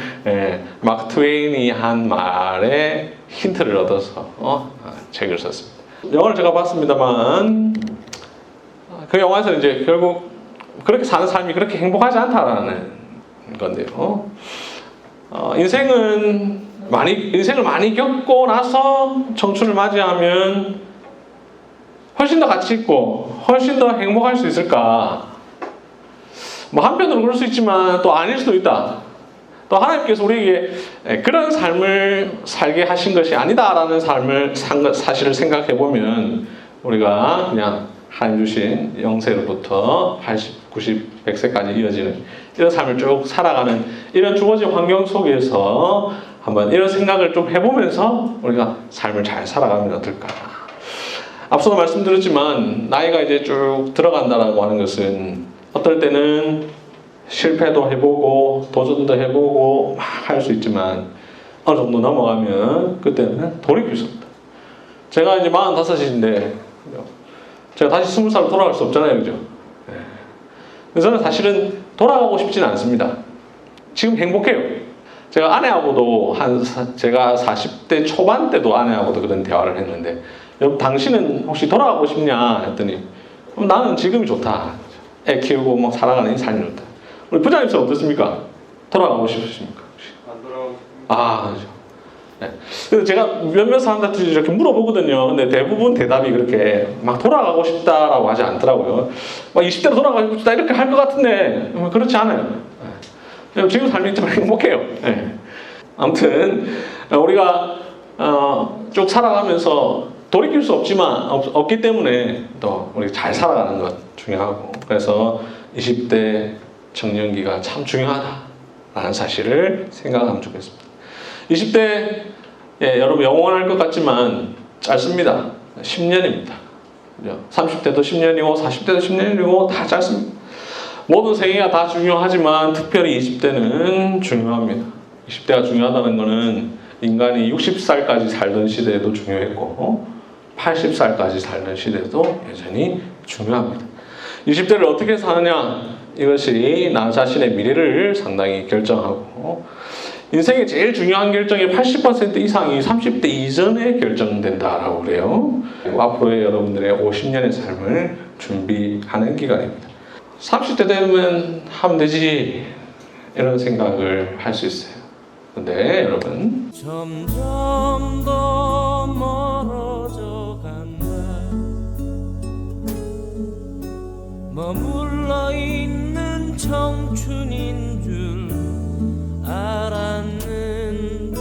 마크 트웨인이 한 말에 힌트를 얻어서 책을 썼습니다. 영화를 제가 봤습니다만 그 영화에서 이제 결국 그렇게 사는 삶이 그렇게 행복하지 않다라는 건데요. 인생을 많이 겪고 나서 청춘을 맞이하면 훨씬 더 가치 있고 훨씬 더 행복할 수 있을까? 뭐 한편으로 그럴 수 있지만 또 아닐 수도 있다. 또 하나님께서 우리에게 그런 삶을 살게 하신 것이 아니다라는 사실을 생각해 보면 우리가 그냥 하나님 주신 영세로부터 80, 90, 100세까지 이어지는 이런 삶을 쭉 살아가는 이런 주어진 환경 속에서 한번 이런 생각을 좀 해보면서 우리가 삶을 잘 살아가면 어떨까. 앞서도 말씀드렸지만 나이가 이제 쭉 들어간다라고 하는 것은 어떨 때는 실패도 해보고 도전도 해보고 막 할 수 있지만 어느 정도 넘어가면 그때는 돌이킬 수 없다. 제가 이제 45인데 제가 다시 20살로 돌아갈 수 없잖아요, 그죠? 그래서 저는 사실은 돌아가고 싶지는 않습니다. 지금 행복해요. 제가 아내하고도 제가 40대 초반 때도 아내하고도 그런 대화를 했는데 여러분 당신은 혹시 돌아가고 싶냐 했더니 나는 지금이 좋다. 애 키우고 뭐 살아가는 삶이 좋다. 우리 부장님은 어떻습니까? 돌아가고 싶으십니까? 안 돌아가고 싶습니다. 그렇죠. 네. 그래서 제가 몇몇 사람들한테 이렇게 물어보거든요. 근데 대부분 대답이 그렇게 막 돌아가고 싶다라고 하지 않더라고요. 막 20대로 돌아가고 싶다 이렇게 할 것 같은데 그렇지 않아요. 네. 지금 삶이 좀 행복해요. 네. 아무튼 우리가 쭉 살아가면서 돌이킬 수 없기 때문에 또 우리 잘 살아가는 것 중요하고 그래서 20대 청년기가 참 중요하다라는 사실을 생각하면 좋겠습니다. 20대 여러분 영원할 것 같지만 짧습니다. 10년입니다. 30대도 10년이고 40대도 10년이고 다 짧습니다. 모든 생애가 다 중요하지만 특별히 20대는 중요합니다. 20대가 중요하다는 것은 인간이 60살까지 살던 시대에도 중요했고 80살까지 살던 시대도 여전히 중요합니다. 20대를 어떻게 사느냐 이것이 나 자신의 미래를 상당히 결정하고 인생의 제일 중요한 결정의 80% 이상이 30대 이전에 결정된다라고 그래요. 앞으로의 여러분들의 50년의 삶을 준비하는 기간입니다. 30대 되면 하면 되지 이런 생각을 할 수 있어요. 근데 여러분 점점 더 멀어져 간다. 머물러 있는 청춘인 줄 알았는데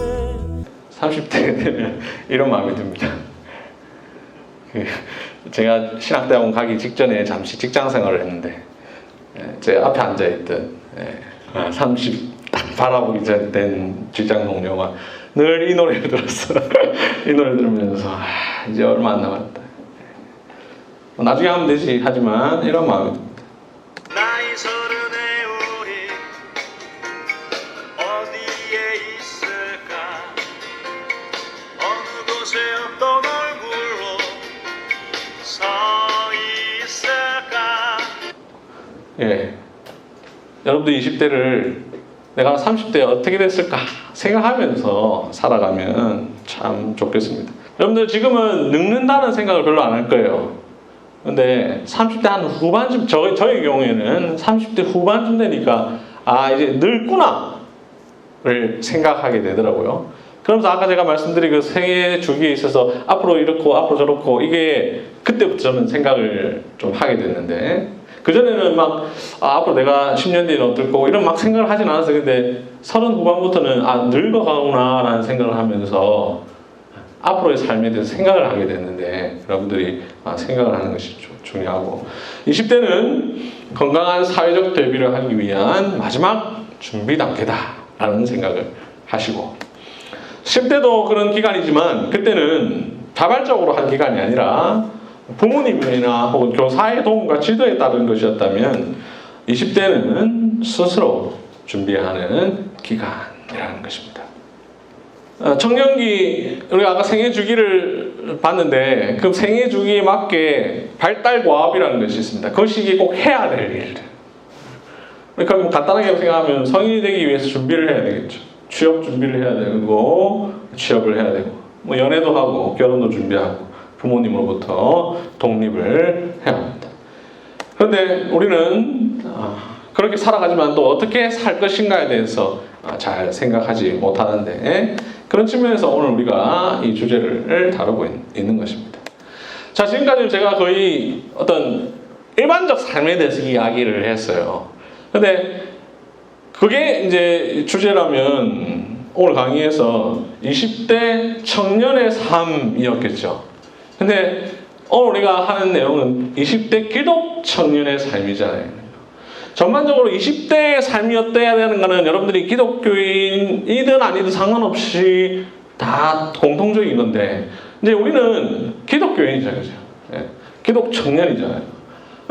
30대가 되면 이런 마음이 듭니다. 제가 신학대학원 가기 직전에 잠시 직장 생활을 했는데 제 앞에 앉아있던 30 딱 바라보기 전 된 직장 동료가 늘 이 노래를 들었어. 이 노래 들으면서 이제 얼마 안 남았다. 나중에 하면 되지 하지만 이런 마음이 듭니다. 나이 서른에 우리 어디에 있을까? 어느 곳에 어떤 얼굴로 서 있을까? 여러분들 20대를 내가 30대에 어떻게 됐을까 생각하면서 살아가면 참 좋겠습니다. 여러분들 지금은 늙는다는 생각을 별로 안 할 거예요. 근데 30대 한 후반쯤 저의 경우에는 30대 후반쯤 되니까 이제 늙구나를 생각하게 되더라고요. 그러면서 아까 제가 말씀드린 그 생애 주기에 있어서 앞으로 이렇고 앞으로 저렇고 이게 그때부터 저는 생각을 좀 하게 됐는데 그전에는 막 앞으로 내가 10년 뒤에는 어떨 거고 이런 막 생각을 하진 않았어요. 근데 30 후반부터는 늙어가구나 라는 생각을 하면서 앞으로의 삶에 대해서 생각을 하게 됐는데 여러분들이 생각을 하는 것이 중요하고 20대는 건강한 사회적 대비를 하기 위한 마지막 준비 단계다라는 생각을 하시고 10대도 그런 기간이지만 그때는 자발적으로 한 기간이 아니라 부모님이나 혹은 교사의 도움과 지도에 따른 것이었다면 20대는 스스로 준비하는 기간이라는 것입니다. 청년기 우리가 아까 생애 주기를 봤는데 그 생애 주기에 맞게 발달 과업이라는 것이 있습니다. 그 시기에 꼭 해야 될 일들. 그러니까 간단하게 생각하면 성인이 되기 위해서 준비를 해야 되겠죠. 취업 준비를 해야 되고 취업을 해야 되고 뭐 연애도 하고 결혼도 준비하고 부모님으로부터 독립을 해야 합니다. 그런데 우리는 그렇게 살아가지만 또 어떻게 살 것인가에 대해서 잘 생각하지 못하는데 그런 측면에서 오늘 우리가 이 주제를 다루고 있는 것입니다. 자, 지금까지 제가 거의 어떤 일반적 삶에 대해서 이야기를 했어요. 근데 그게 이제 주제라면 오늘 강의에서 20대 청년의 삶이었겠죠. 근데 오늘 우리가 하는 내용은 20대 기독 청년의 삶이잖아요. 전반적으로 20대의 삶이 어때야 되는가는 여러분들이 기독교인이든 아니든 상관없이 다 공통적인 건데 이제 우리는 기독교인이잖아요. 그죠? 예. 기독 청년이잖아요.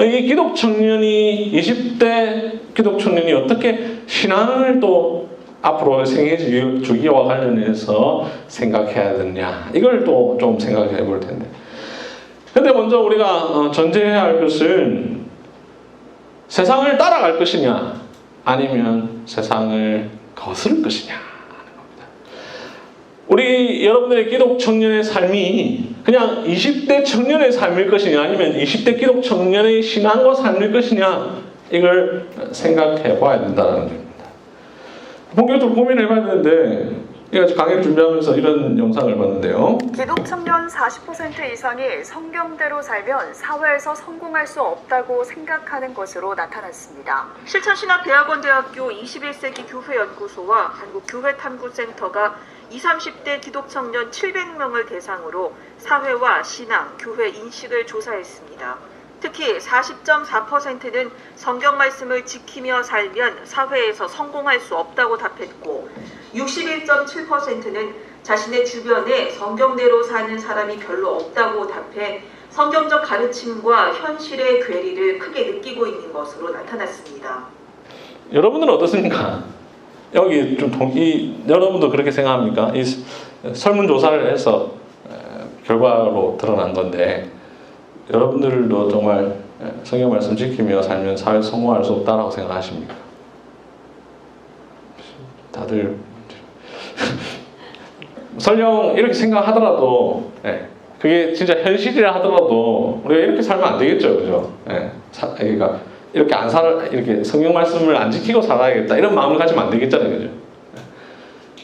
이 기독 청년이 20대 기독 청년이 어떻게 신앙을 또 앞으로 생애 주기와 관련해서 생각해야 되느냐 이걸 또 좀 생각해 볼 텐데 근데 먼저 우리가 전제해야 할 것은 세상을 따라갈 것이냐 아니면 세상을 거스를 것이냐 하는 겁니다. 우리 여러분들의 기독 청년의 삶이 그냥 20대 청년의 삶일 것이냐 아니면 20대 기독 청년의 신앙과 삶일 것이냐 이걸 생각해 봐야 된다는 겁니다. 본격적으로 고민해 봐야 되는데 제가 강의를 준비하면서 이런 영상을 봤는데요. 기독 청년 40% 이상이 성경대로 살면 사회에서 성공할 수 없다고 생각하는 것으로 나타났습니다. 실천신학대학원대학교 21세기 교회연구소와 한국교회탐구센터가 20, 30대 기독 청년 700명을 대상으로 사회와 신앙, 교회 인식을 조사했습니다. 특히 40.4%는 성경 말씀을 지키며 살면 사회에서 성공할 수 없다고 답했고 61.7%는 자신의 주변에 성경대로 사는 사람이 별로 없다고 답해 성경적 가르침과 현실의 괴리를 크게 느끼고 있는 것으로 나타났습니다. 여러분들은 어떻습니까? 여기 좀 여러분도 그렇게 생각합니까? 이 설문조사를 해서 결과로 드러난 건데 여러분들도 정말 성경 말씀 지키며 살면 사회에서 성공할 수 없다라고 생각하십니까? 다들 설령 이렇게 생각하더라도 그게 진짜 현실이라 하더라도 우리가 이렇게 살면 안 되겠죠, 그죠? 그러니까 이렇게 이렇게 성경 말씀을 안 지키고 살아야겠다 이런 마음을 가지면 안 되겠잖아요, 그죠?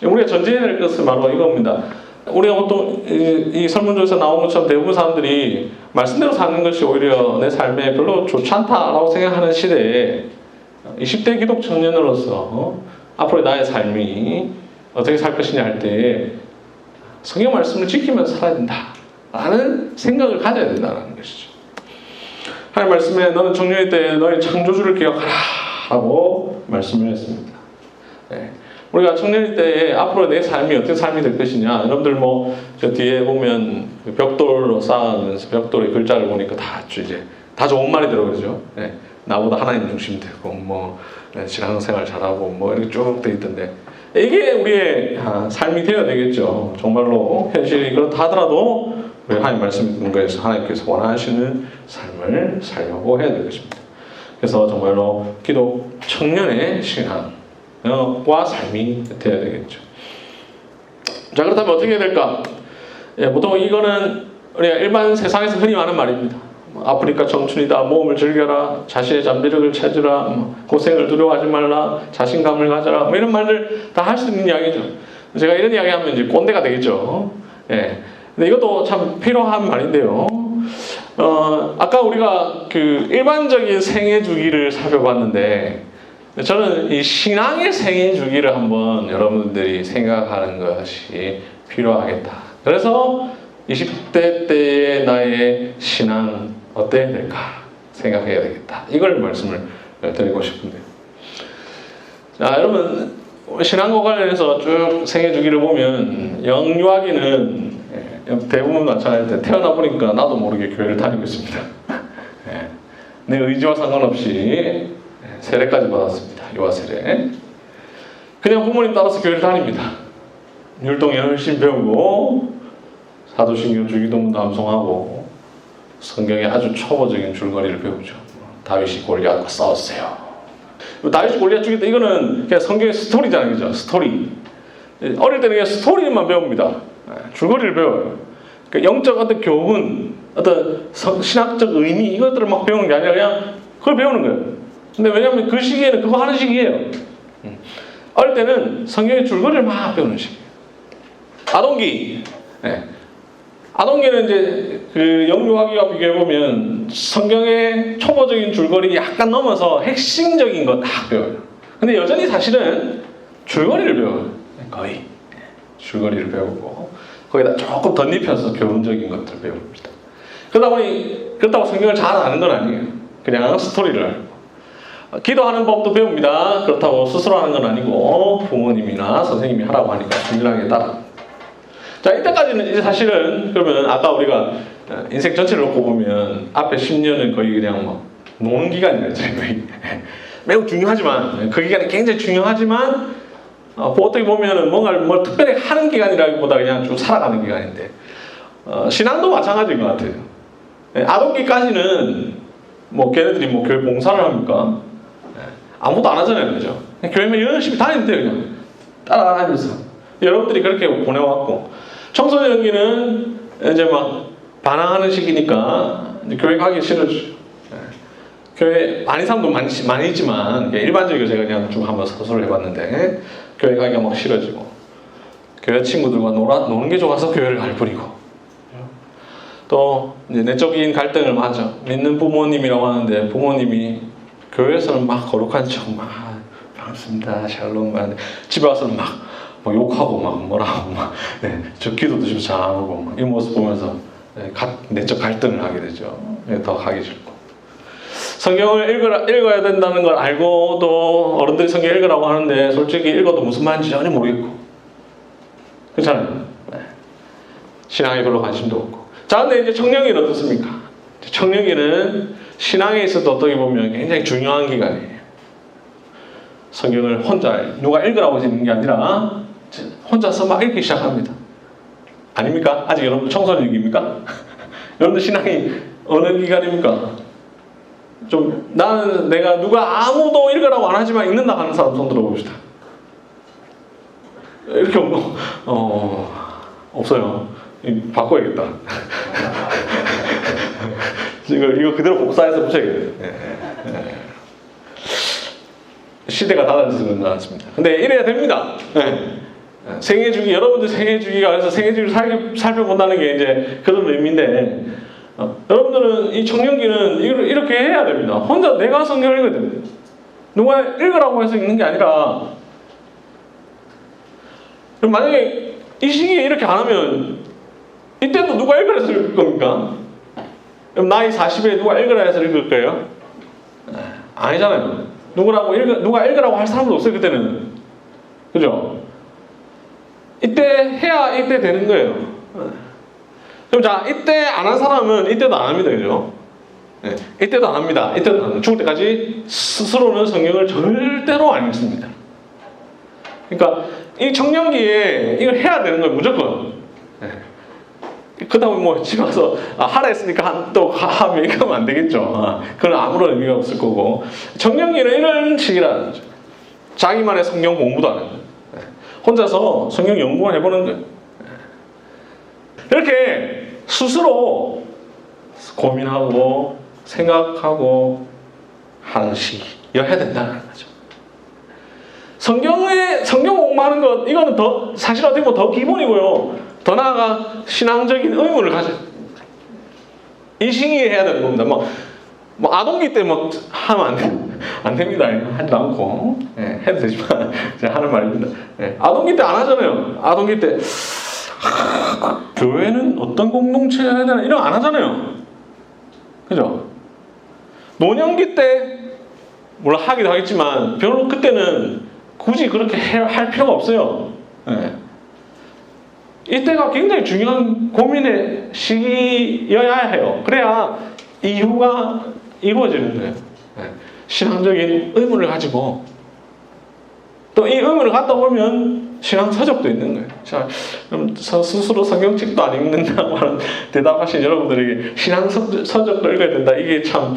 우리가 전제해야 될 것은 바로 이겁니다. 우리가 보통 이 설문조사에서 나온 것처럼 대부분 사람들이 말씀대로 사는 것이 오히려 내 삶에 별로 좋지 않다라고 생각하는 시대에 20대 기독 청년으로서 앞으로 나의 삶이 어떻게 살 것이냐 할 때 성경 말씀을 지키면서 살아야 된다라는 생각을 가져야 된다는 것이죠. 하나님 말씀에 너는 청년일 때 너의 창조주를 기억하라 라고 말씀을 했습니다. 우리가 청년일 때 앞으로 내 삶이 어떤 삶이 될 것이냐 여러분들 저 뒤에 보면 벽돌로 쌓으면서 벽돌의 글자를 보니까 다 좋은 말이더라고요. 그죠? 나보다 하나님 중심 되고 신앙생활 잘하고 이렇게 쭉 돼 있던데 이게 우리의 삶이 되어야 되겠죠. 정말로 현실이 그렇다 하더라도 우리 하나님 말씀 있는 거에서 하나님께서 원하시는 삶을 살려고 해야 될 것입니다. 그래서 정말로 기독 청년의 신앙과 삶이 되어야 되겠죠. 자, 그렇다면 어떻게 해야 될까? 보통 이거는 우리가 일반 세상에서 흔히 하는 말입니다. 아프리카 청춘이다. 모험을 즐겨라. 자신의 잠재력을 찾으라. 고생을 두려워하지 말라. 자신감을 가져라. 이런 말들 다 할 수 있는 이야기죠. 제가 이런 이야기하면 이제 꼰대가 되겠죠. 근데 이것도 참 필요한 말인데요. 아까 우리가 그 일반적인 생애 주기를 살펴봤는데 저는 이 신앙의 생애 주기를 한번 여러분들이 생각하는 것이 필요하겠다. 그래서 20대 때의 나의 신앙 어때야 될까 생각해야 되겠다. 이걸 말씀을 드리고 싶은데요. 자, 여러분 신앙과 관련해서 쭉 생애 주기를 보면 영유아기는 대부분 마찬가지인데 태어나 보니까 나도 모르게 교회를 다니고 있습니다. 내 의지와 상관없이 세례까지 받았습니다. 유아 세례. 그냥 부모님 따라서 교회를 다닙니다. 율동 열심히 배우고 사도신경 주기도문도 암송하고 성경의 아주 초보적인 줄거리를 배우죠. 다윗이 골리앗과 싸웠어요. 다윗이 골리앗 죽였다. 이거는 그냥 성경의 스토리잖아요, 그죠? 스토리. 어릴 때는 그냥 스토리만 배웁니다. 줄거리를 배워요. 그러니까 영적 어떤 교훈, 어떤 신학적 의미 이것들을 막 배우는 게 아니라 그냥 그걸 배우는 거예요. 근데 왜냐하면 그 시기에는 그거 하는 시기예요. 어릴 때는 성경의 줄거리를 막 배우는 시기예요. 아동기. 아동기는 이제 그 영유아기와 비교해 보면 성경의 초보적인 줄거리 약간 넘어서 핵심적인 거 다 배워요. 근데 여전히 사실은 줄거리를 배워요. 거의 줄거리를 배우고 거기다 조금 덧입혀서 교훈적인 것들을 배웁니다. 그렇다고 성경을 잘 아는 건 아니에요. 그냥 스토리를 알고. 기도하는 법도 배웁니다. 그렇다고 스스로 하는 건 아니고 부모님이나 선생님이 하라고 하니까 신랑에 따라. 자, 이때까지는 이제 사실은 그러면 아까 우리가 인생 전체를 놓고 보면 앞에 10년은 거의 그냥 뭐 노는 기간이었죠. 매우 중요하지만 그 기간이 굉장히 중요하지만 어떻게 보면은 뭔가를 뭘 특별히 하는 기간이라기보다 그냥 쭉 살아가는 기간인데 신앙도 마찬가지인 것 같아요. 아동기까지는 뭐 걔네들이 뭐 교회 봉사를 합니까? 아무것도 안 하잖아요, 그죠? 교회만 열심히 다니는데 그냥 따라다니면서 여러분들이 그렇게 보내왔고 청소년기는 이제 막 반항하는 시기니까 이제 교회 가기 싫어지죠. 교회 많은 사람도 많이 있지만 일반적으로 제가 그냥 좀 한번 서술을 해봤는데 교회 가기가 막 싫어지고 교회 친구들과 노는 게 좋아서 교회를 갈 뿐이고 또 이제 내적인 갈등을 맞아 믿는 부모님이라고 하는데 부모님이 교회에서는 막 거룩한 척 막 반갑습니다 샬롬 집에 와서는 막 욕하고 막 뭐라고 막 저 기도도 좀 잘하고 막 이 모습 보면서 내적 갈등을 하게 되죠. 더 가기 싫고 성경을 읽어야 된다는 걸 알고 또 어른들이 성경 읽으라고 하는데 솔직히 읽어도 무슨 말인지 전혀 모르겠고 그렇잖아요. 신앙에 별로 관심도 없고 자 근데 이제 청년기는 어떻습니까? 청년기는 신앙에 있어서 어떻게 보면 굉장히 중요한 기간이에요. 성경을 혼자 누가 읽으라고 읽는 게 아니라 혼자서 막 읽기 시작합니다. 아닙니까? 아직 여러분 청소년기입니까? 여러분들 신앙이 어느 기간입니까? 좀 나는 내가 누가 아무도 읽으라고 안 하지만 읽는다 하는 사람 손 들어봅시다. 이렇게 없어요. 바꿔야겠다. 이거 그대로 복사해서 붙여야겠네요. 시대가 달라져서 그런 것 같습니다. 근데 이래야 됩니다. 생애주기, 여러분들 생애주기가 그래서 생애주기를 살펴본다는 게 이제 그런 의미인데 여러분들은 이 청년기는 이렇게 해야 됩니다. 혼자 내가 성경을 읽어야 됩니다. 누가 읽으라고 해서 읽는 게 아니라 그럼 만약에 이 시기에 이렇게 안 하면 이때도 누가 읽으라 해서 읽을 겁니까? 그럼 나이 40에 누가 읽으라 해서 읽을 거예요? 아니잖아요. 누가 읽으라고 할 사람도 없어요, 그때는. 그죠? 이때 해야 이때 되는 거예요. 그럼 자, 이때 안 한 사람은 이때도 안 합니다, 그죠? 이때도 안 합니다. 이때도 안 합니다. 죽을 때까지 스스로는 성경을 절대로 안 읽습니다. 그러니까 이 청년기에 이걸 해야 되는 거예요, 무조건. 그다음에 뭐 집에 와서 하라 했으니까 또 하면 이거 하면 안 되겠죠. 그건 아무런 의미가 없을 거고 청년기는 이런 식이라는 거죠. 자기만의 성경 공부도 안 해요. 혼자서 성경 연구만 해보는 거예요. 이렇게 스스로 고민하고 생각하고 하는 시기여야 된다는 거죠. 성경 공부하는 것 이거는 더 사실 어떻게 보면 더 기본이고요. 더 나아가 신앙적인 의무를 가져요. 이 시기에 해야 되는 겁니다. 뭐 아동기 때 막 하면 안 됩니다. 하지도 않고 해도 되지만 제가 하는 말입니다. 아동기 때 안 하잖아요. 아동기 때 교회는 어떤 공동체 해야 되나 이런 거 안 하잖아요. 그죠? 노년기 때 물론 하기도 하겠지만 별로 그때는 굳이 그렇게 할 필요가 없어요. 이때가 굉장히 중요한 고민의 시기여야 해요. 그래야 이유가 이루어지는 거예요. 신앙적인 의문을 가지고 또 이 의문을 갖다 보면 신앙 서적도 있는 거예요. 자, 그럼 스스로 성경책도 안 읽는다고 하는 대답하신 여러분들에게 신앙 서적도 읽어야 된다. 이게 참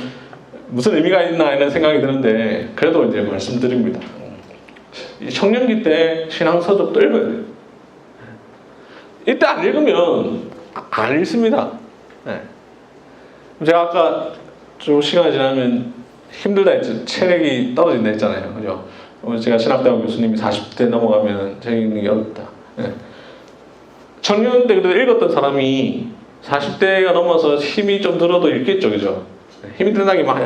무슨 의미가 있나 이런 생각이 드는데 그래도 이제 말씀드립니다. 청년기 때 신앙 서적도 읽어야 돼요. 이때 안 읽으면 안 읽습니다. 제가 아까 좀 시간이 지나면 힘들다 했죠. 체력이 떨어진다 했잖아요. 그죠? 제가 신학대학 교수님이 40대 넘어가면 책 읽는 게 어렵다. 청년 때 그래도 읽었던 사람이 40대가 넘어서 힘이 좀 들어도 읽겠죠. 그죠? 힘이 든다기 막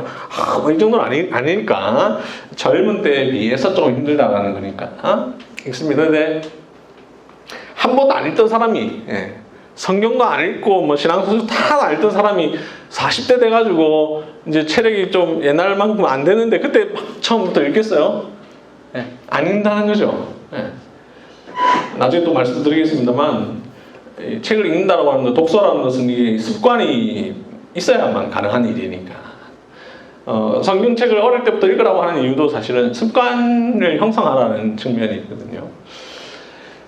이 정도는 아니니까 젊은 때에 비해서 조금 힘들다는 거니까 읽습니다. 근데 한 번도 안 읽던 사람이 성경도 안 읽고 뭐 신앙서적 다 안 읽던 사람이 40대 돼가지고 이제 체력이 좀 옛날만큼 안 되는데 그때 막 처음부터 읽겠어요? 안 읽는다는 거죠. 나중에 또 말씀드리겠습니다만 책을 읽는다고 하는 것, 독서라는 것은 이게 습관이 있어야만 가능한 일이니까 성경책을 어릴 때부터 읽으라고 하는 이유도 사실은 습관을 형성하라는 측면이 있거든요.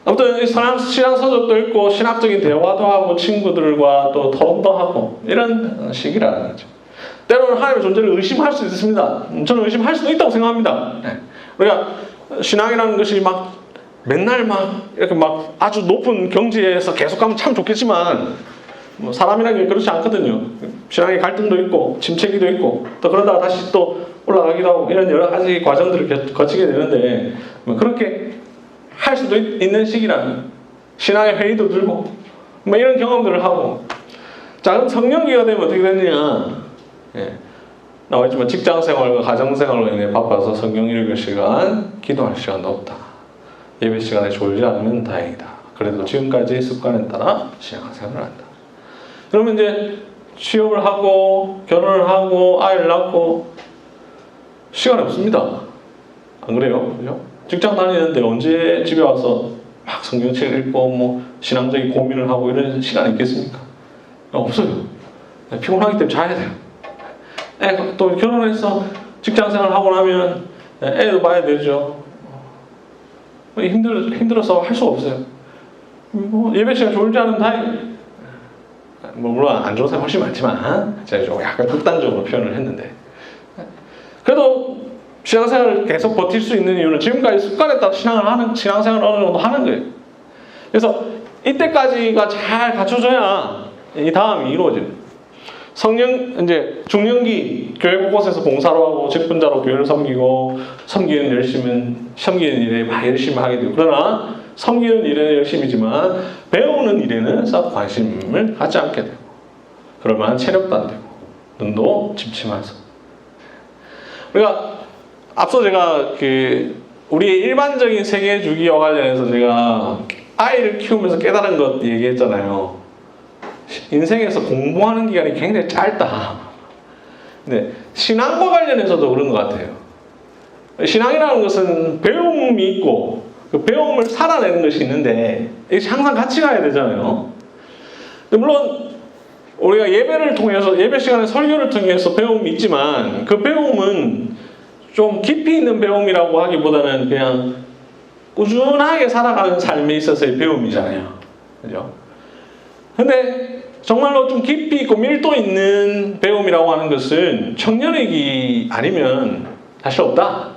아무튼 신앙 서적도 읽고 신학적인 대화도 하고 친구들과 또 토론도 하고 이런 시기라는 거죠. 때로는 하나님의 존재를 의심할 수 있습니다. 저는 의심할 수도 있다고 생각합니다. 우리가 신앙이라는 것이 막 맨날 막 이렇게 막 아주 높은 경지에서 계속 가면 참 좋겠지만 뭐 사람이라는 게 그렇지 않거든요. 신앙의 갈등도 있고 침체기도 있고 또 그러다가 다시 또 올라가기도 하고 이런 여러 가지 과정들을 거치게 되는데 뭐 그렇게 할 수도 있는 시기라는 신앙의 회의도 들고 뭐 이런 경험들을 하고 자 그럼 성령기가 되면 어떻게 되느냐 나와있지만 직장생활과 가정생활로 인해 바빠서 성경 읽을 시간, 기도할 시간도 없다. 예배 시간에 졸지 않으면 다행이다. 그래도 지금까지 습관에 따라 신앙생활을 한다. 그러면 이제 취업을 하고 결혼을 하고 아이를 낳고 시간이 없습니다. 안 그래요? 그죠? 직장 다니는데 언제 집에 와서 막 성경책 읽고 뭐 신앙적인 고민을 하고 이런 시간이 있겠습니까? 없어요. 피곤하기 때문에 자야 돼요. 또 결혼해서 직장생활 하고 나면 애도 봐야 되죠. 힘들어서 할 수가 없어요. 뭐 예배 시간 졸지 않으면 다행이에요. 뭐 물론 안 좋은 사람 훨씬 많지만 제가 좀 약간 극단적으로 표현을 했는데 그래도 신앙생활을 계속 버틸 수 있는 이유는 지금까지 습관에 따라 신앙생활을 어느 정도 하는 거예요. 그래서 이때까지가 잘 갖춰져야 이 다음이 이루어져요. 이제 중년기 교회 곳곳에서 봉사로 하고 직분자로 교회를 섬기고 섬기는 일에 막 열심히 하게 되고 그러나 섬기는 일에는 열심이지만 배우는 일에는 썩 관심을 갖지 않게 되고 그럴 만한 체력도 안 되고 눈도 침침해서 우리가 앞서 제가 우리의 일반적인 세계 주기와 관련해서 제가 아이를 키우면서 깨달은 것 얘기했잖아요. 인생에서 공부하는 기간이 굉장히 짧다. 근데 신앙과 관련해서도 그런 것 같아요. 신앙이라는 것은 배움이 있고 그 배움을 살아내는 것이 있는데 이게 항상 같이 가야 되잖아요. 물론 우리가 예배를 통해서 예배 시간에 설교를 통해서 배움이 있지만 그 배움은 좀 깊이 있는 배움이라고 하기보다는 그냥 꾸준하게 살아가는 삶에 있어서의 배움이잖아요. 그죠? 근데 정말로 좀 깊이 있고 밀도 있는 배움이라고 하는 것은 청년회기 아니면 사실 없다.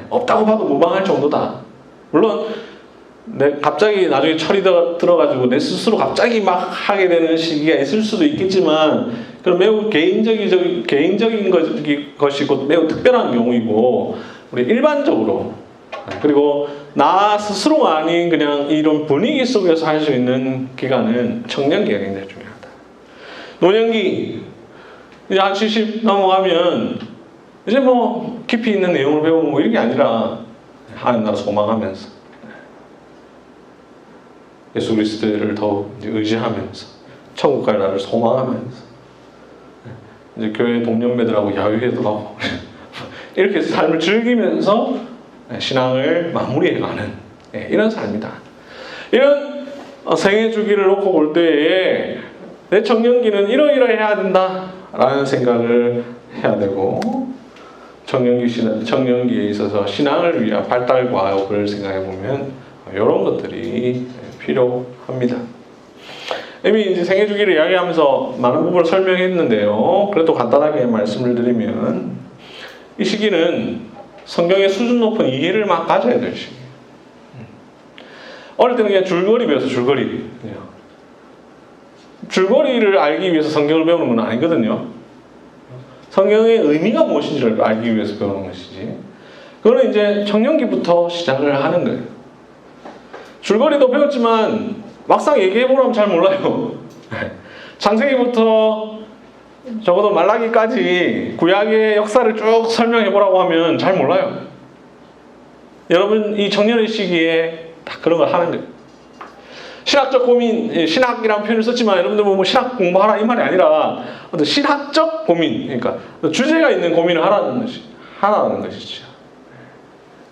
없다고 봐도 무방할 정도다. 물론 갑자기 나중에 철이 들어가지고 내 스스로 갑자기 막 하게 되는 시기가 있을 수도 있겠지만 그건 매우 개인적인 것이고 매우 특별한 경우이고 우리 일반적으로 그리고 나 스스로가 아닌 그냥 이런 분위기 속에서 할 수 있는 기간은 청년기가 굉장히 중요하다. 노년기 이제 한 70 넘어가면 이제 뭐 깊이 있는 내용을 배우고 뭐 이런 게 아니라 하나님 나라 소망하면서 예수 그리스도를 더욱 이제 의지하면서 천국 갈 날을 소망하면서 이제 교회 동년배들하고 야유회도 가고 이렇게 삶을 즐기면서 신앙을 마무리해가는 이런 삶이다. 이런 생애 주기를 놓고 볼 때에 내 청년기는 이러이러해야 된다라는 생각을 해야 되고 청년기에 있어서 신앙을 위한 발달과 그걸 생각해 보면 이런 것들이 필요합니다. 이미 이제 생애 주기를 이야기하면서 많은 부분을 설명했는데요. 그래도 간단하게 말씀을 드리면 이 시기는 성경의 수준 높은 이해를 막 가져야 될 시기예요. 어릴 때는 그냥 줄거리 배워서 줄거리를 알기 위해서 성경을 배우는 건 아니거든요. 성경의 의미가 무엇인지를 알기 위해서 배우는 것이지. 그거는 이제 청년기부터 시작을 하는 거예요. 줄거리도 배웠지만 막상 얘기해보라면 잘 몰라요. 창세기부터 적어도 말라기까지 구약의 역사를 쭉 설명해보라고 하면 잘 몰라요. 여러분 이 청년의 시기에 다 그런 걸 하는 거예요. 신학적 고민, 신학이라는 표현을 썼지만 여러분들 뭐 신학 공부하라 이 말이 아니라 어떤 신학적 고민, 그러니까 주제가 있는 고민을 하라는 것이죠.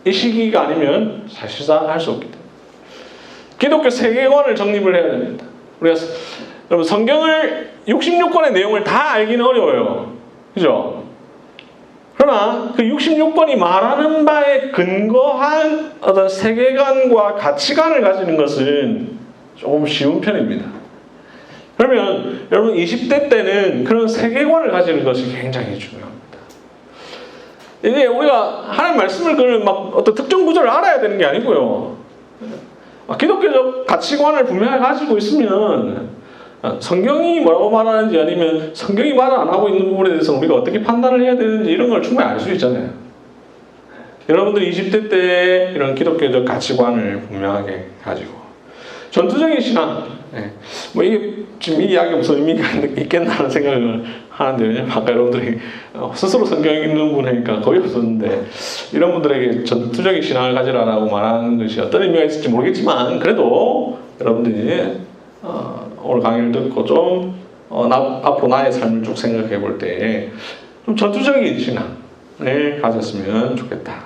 이 시기가 아니면 사실상 할 수 없기 때문에 기독교 세계관을 정립을 해야 됩니다. 우리가 여러분 성경을 66권의 내용을 다 알기는 어려워요. 그죠? 그러나 그 66권이 말하는 바에 근거한 어떤 세계관과 가치관을 가지는 것은 조금 쉬운 편입니다. 그러면 여러분 20대 때는 그런 세계관을 가지는 것이 굉장히 중요합니다. 이제 우리가 하나님 말씀을 그런 막 어떤 특정 구절을 알아야 되는 게 아니고요. 기독교적 가치관을 분명히 가지고 있으면 성경이 뭐라고 말하는지 아니면 성경이 말을 안 하고 있는 부분에 대해서 우리가 어떻게 판단을 해야 되는지 이런 걸 충분히 알 수 있잖아요. 여러분들이 20대 때 이런 기독교적 가치관을 분명하게 가지고 전투적인 신앙, 뭐 이게 지금 이 이야기가 무슨 의미가 있겠나라는 생각을 하는데요. 아까 여러분들이 스스로 성경 읽는 분이니까 거의 없었는데 이런 분들에게 전투적인 신앙을 가지라라고 말하는 것이 어떤 의미가 있을지 모르겠지만 그래도 여러분들이 오늘 강의를 듣고 좀 앞으로 나의 삶을 쭉 생각해 볼 때 좀 전투적인 신앙을 가졌으면 좋겠다.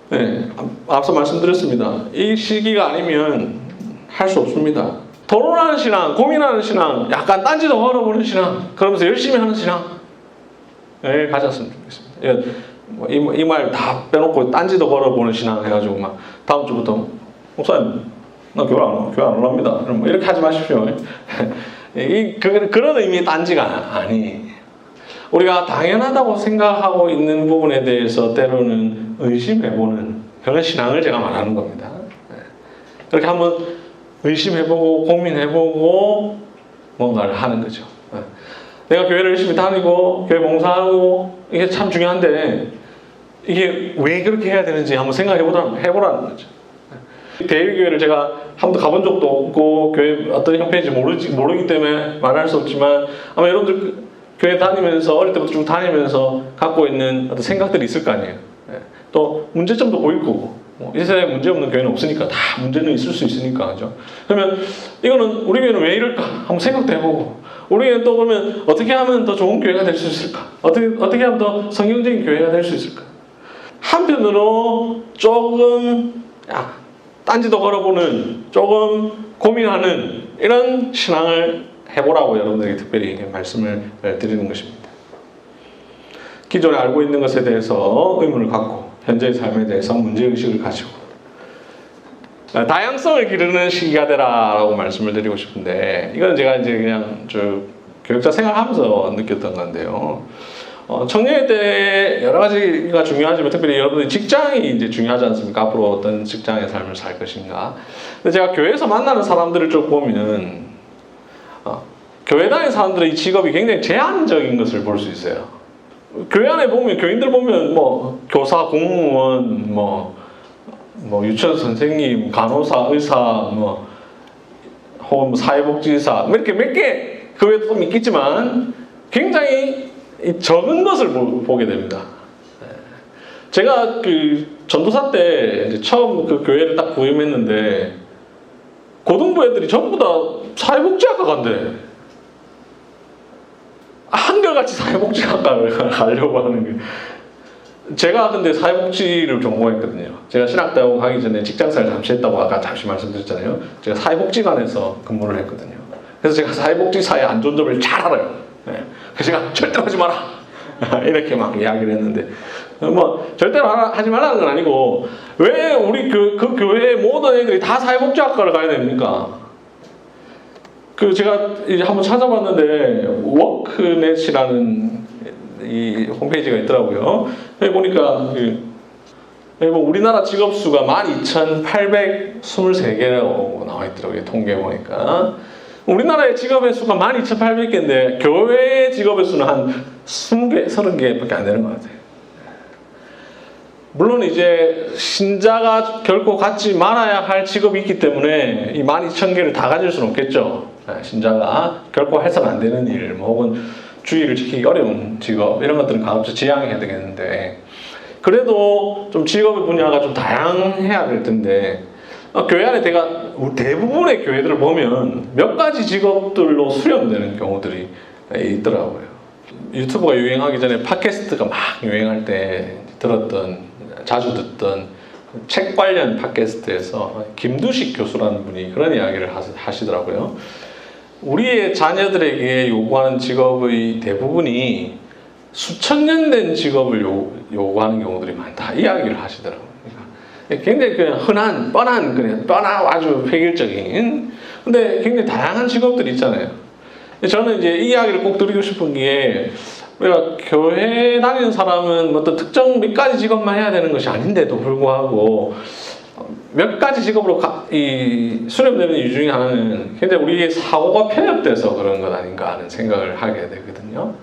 네, 앞서 말씀드렸습니다. 이 시기가 아니면 할 수 없습니다. 토론하는 신앙, 고민하는 신앙, 약간 딴지도 걸어보는 신앙, 그러면서 열심히 하는 신앙을 가졌으면 좋겠습니다. 이 말 다 빼놓고 딴지도 걸어보는 신앙 해가지고 막 다음 주부터 목사님 나 교회 안 올랍니다. 이렇게 하지 마십시오. 그런 의미의 딴지가 아니. 우리가 당연하다고 생각하고 있는 부분에 대해서 때로는 의심해보는 그런 신앙을 제가 말하는 겁니다. 그렇게 한번 의심해보고 고민해보고 뭔가를 하는 거죠. 내가 교회를 열심히 다니고 교회 봉사하고 이게 참 중요한데 이게 왜 그렇게 해야 되는지 한번 해보라는 거죠. 대일교회를 제가 한 번도 가본 적도 없고 교회 어떤 형편인지 모르기 때문에 말할 수 없지만 아마 여러분들 교회 다니면서 어릴 때부터 쭉 다니면서 갖고 있는 어떤 생각들이 있을 거 아니에요. 또 문제점도 보일 거고 이 세상에 문제 없는 교회는 없으니까 다 문제는 있을 수 있으니까 그죠? 그러면 이거는 우리 교회는 왜 이럴까 한번 생각도 해보고 우리 교회는 또 그러면 어떻게 하면 더 좋은 교회가 될 수 있을까? 어떻게 하면 더 성경적인 교회가 될 수 있을까? 한편으로 조금 딴지도 걸어보는 조금 고민하는 이런 신앙을 해보라고 여러분들에게 특별히 말씀을 드리는 것입니다. 기존에 알고 있는 것에 대해서 의문을 갖고 현재의 삶에 대해서 문제의식을 가지고 다양성을 기르는 시기가 되라라고 말씀을 드리고 싶은데 이건 제가 이제 그냥 교육자 생활하면서 느꼈던 건데요. 청년일 때 여러 가지가 중요하지만 특별히 여러분의 직장이 이제 중요하지 않습니까? 앞으로 어떤 직장의 삶을 살 것인가. 근데 제가 교회에서 만나는 사람들을 쭉 보면 교회 다니는 사람들의 이 직업이 굉장히 제한적인 것을 볼 수 있어요. 교회 안에 보면 교인들 보면 뭐 교사, 공무원, 뭐 유치원 선생님, 간호사, 의사, 혹은 사회복지사 이렇게 몇 개 그 외에도 좀 있겠지만 굉장히 이 적은 것을 보게 됩니다. 제가 그 전도사 때 이제 처음 그 교회를 딱 부임했는데 고등부 애들이 전부 다 사회복지학과 간대. 한결같이 사회복지학과를 가려고 하는 게. 제가 근데 사회복지를 전공했거든요. 제가 신학대학 가기 전에 직장생활 잠시 했다고 아까 잠시 말씀드렸잖아요. 제가 사회복지관에서 근무를 했거든요. 그래서 제가 사회복지사의 안 좋은 점을 잘 알아요. 그래서 제가 절대로 하지 마라 이렇게 막 이야기를 했는데 뭐 절대로 하지 말라는 건 아니고 왜 우리 그 교회의 모든 애들이 다 사회복지학과를 가야 됩니까? 그 제가 이제 한번 찾아봤는데 워크넷이라는 이 홈페이지가 있더라고요. 여기 보니까 여기 뭐 우리나라 직업 수가 12,823개라고 나와 있더라고요. 통계 보니까 우리나라의 직업의 수가 12,800개인데 교회의 직업의 수는 한 20개, 30개밖에 안 되는 것 같아요. 물론 이제 신자가 결코 갖지 말아야 할 직업이 있기 때문에 이 12,000개를 다 가질 수는 없겠죠. 신자가 결코 해서는 안 되는 일, 뭐 혹은 주의를 지키기 어려운 직업 이런 것들은 가급적 지양해야 되겠는데 그래도 좀 직업의 분야가 좀 다양해야 될 텐데 교회 안에 대부분의 교회들을 보면 몇 가지 직업들로 수렴되는 경우들이 있더라고요. 유튜브가 유행하기 전에 팟캐스트가 막 유행할 때 자주 듣던 책 관련 팟캐스트에서 김두식 교수라는 분이 그런 이야기를 하시더라고요. 우리의 자녀들에게 요구하는 직업의 대부분이 수천 년 된 직업을 요구하는 경우들이 많다. 이야기를 하시더라고요. 그러니까 굉장히 그냥 흔한, 뻔한 아주 획일적인, 근데 굉장히 다양한 직업들이 있잖아요. 저는 이제 이 이야기를 꼭 드리고 싶은 게, 우리가 교회 다니는 사람은 뭐 어떤 특정 몇 가지 직업만 해야 되는 것이 아닌데도 불구하고, 몇 가지 직업으로 수렴되는 이유 중에 하나는 굉장히 우리의 사고가 편협돼서 그런 것 아닌가 하는 생각을 하게 되거든요.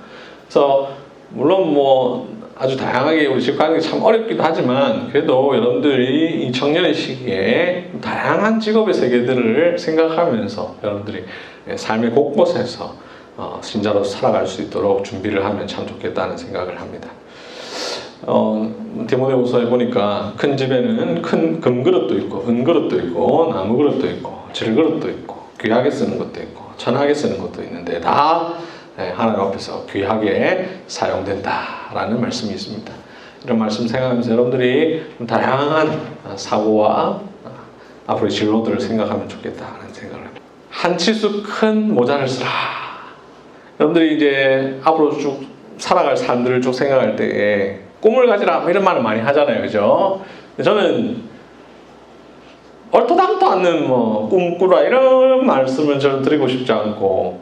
그래서 물론 뭐 아주 다양하게 우리 직업하는 게 참 어렵기도 하지만 그래도 여러분들이 이 청년의 시기에 다양한 직업의 세계들을 생각하면서 여러분들이 삶의 곳곳에서 신자로 살아갈 수 있도록 준비를 하면 참 좋겠다는 생각을 합니다. 디모데후서에 보니까 큰 집에는 큰 금그릇도 있고 은그릇도 있고 나무그릇도 있고 질그릇도 있고 귀하게 쓰는 것도 있고 천하게 쓰는 것도 있는데 다 하나님 앞에서 귀하게 사용된다라는 말씀이 있습니다. 이런 말씀 생각하면서 여러분들이 다양한 사고와 앞으로의 진로들을 생각하면 좋겠다는 생각을 합니다. 한 치수 큰 모자를 쓰라. 여러분들이 이제 앞으로 쭉 살아갈 삶들을 쭉 생각할 때에 꿈을 가지라 이런 말을 많이 하잖아요, 그죠? 저는 얼토당토 않는 뭐 꿈꾸라 이런 말씀을 저는 드리고 싶지 않고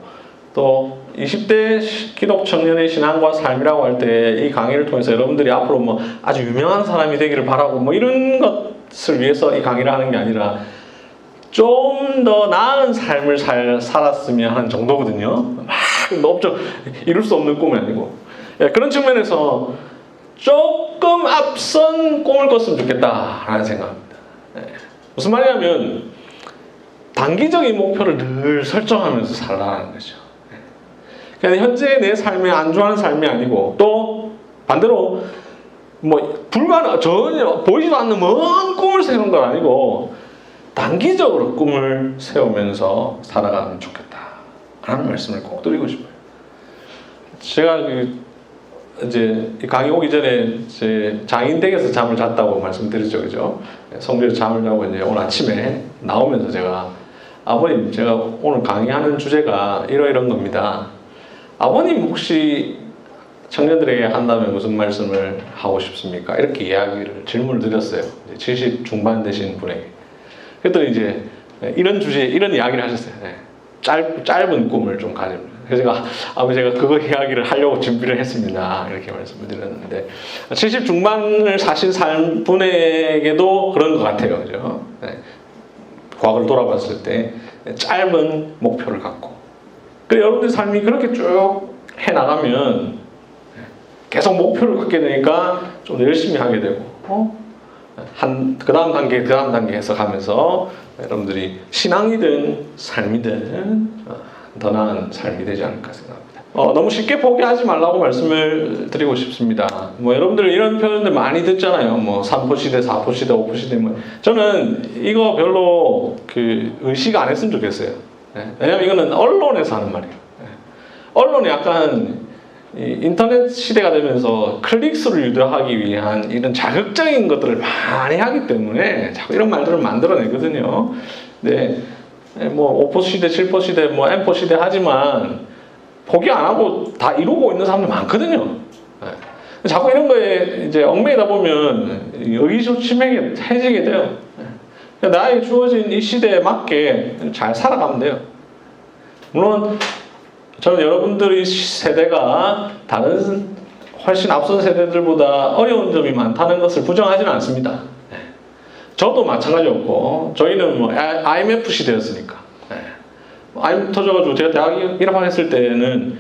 또 20대 기독 청년의 신앙과 삶이라고 할 때 이 강의를 통해서 여러분들이 앞으로 뭐 아주 유명한 사람이 되기를 바라고 뭐 이런 것을 위해서 이 강의를 하는 게 아니라 좀 더 나은 삶을 살았으면 하는 정도거든요. 막 엄청 이룰 수 없는 꿈이 아니고 그런 측면에서 조금 앞선 꿈을 꿨으면 좋겠다라는 생각입니다. 무슨 말이냐면 단기적인 목표를 늘 설정하면서 살라는 거죠. 그냥 현재 내 삶에 안주하는 삶이 아니고 또 반대로 뭐 전혀 보이지도 않는 먼 꿈을 세우는 건 아니고 단기적으로 꿈을 세우면서 살아가면 좋겠다라는 말씀을 꼭 드리고 싶어요. 제가 이제 강의 오기 전에 제 장인댁에서 잠을 잤다고 말씀드렸죠, 그죠? 성주에서 잠을 자고 이제 오늘 아침에 나오면서 제가 아버님, 제가 오늘 강의하는 주제가 이런 겁니다. 아버님 혹시 청년들에게 한다면 무슨 말씀을 하고 싶습니까? 이렇게 질문을 드렸어요. 70 중반 되신 분에게. 그랬더니 이제 이런 주제에 이런 이야기를 하셨어요. 짧은 꿈을 좀 가집니다. 그래서 제가 그거 이야기를 하려고 준비를 했습니다. 이렇게 말씀을 드렸는데 70 중반을 사신 분에게도 그런 것 같아요. 그죠? 과거를 돌아봤을 때 짧은 목표를 갖고 여러분들 삶이 그렇게 쭉 해나가면 계속 목표를 갖게 되니까 좀 더 열심히 하게 되고 그 다음 단계 해서 가면서 여러분들이 신앙이든 삶이든 더 나은 삶이 되지 않을까 생각합니다. 너무 쉽게 포기하지 말라고 말씀을 드리고 싶습니다. 뭐 여러분들 이런 표현들 많이 듣잖아요. 뭐 3포 시대, 4포 시대, 5포 시대. 뭐 저는 이거 별로 의식 안 했으면 좋겠어요. 왜냐면 이거는 언론에서 하는 말이에요. 언론이 약간 인터넷 시대가 되면서 클릭수를 유도하기 위한 이런 자극적인 것들을 많이 하기 때문에 자꾸 이런 말들을 만들어내거든요. 네, 뭐 5포 시대, 7포 시대, 뭐 M포 시대 하지만 포기 안 하고 다 이루고 있는 사람들 많거든요. 자꾸 이런 거에 이제 얽매이다 보면 의기소침해지게 돼요. 나에게 주어진 이 시대에 맞게 잘 살아가면 돼요. 물론 저는 여러분들의 세대가 다른 훨씬 앞선 세대들보다 어려운 점이 많다는 것을 부정하지는 않습니다. 저도 마찬가지였고 저희는 뭐 IMF 시대였으니까. IMF 터져가지고 제가 대학 입학했을 때는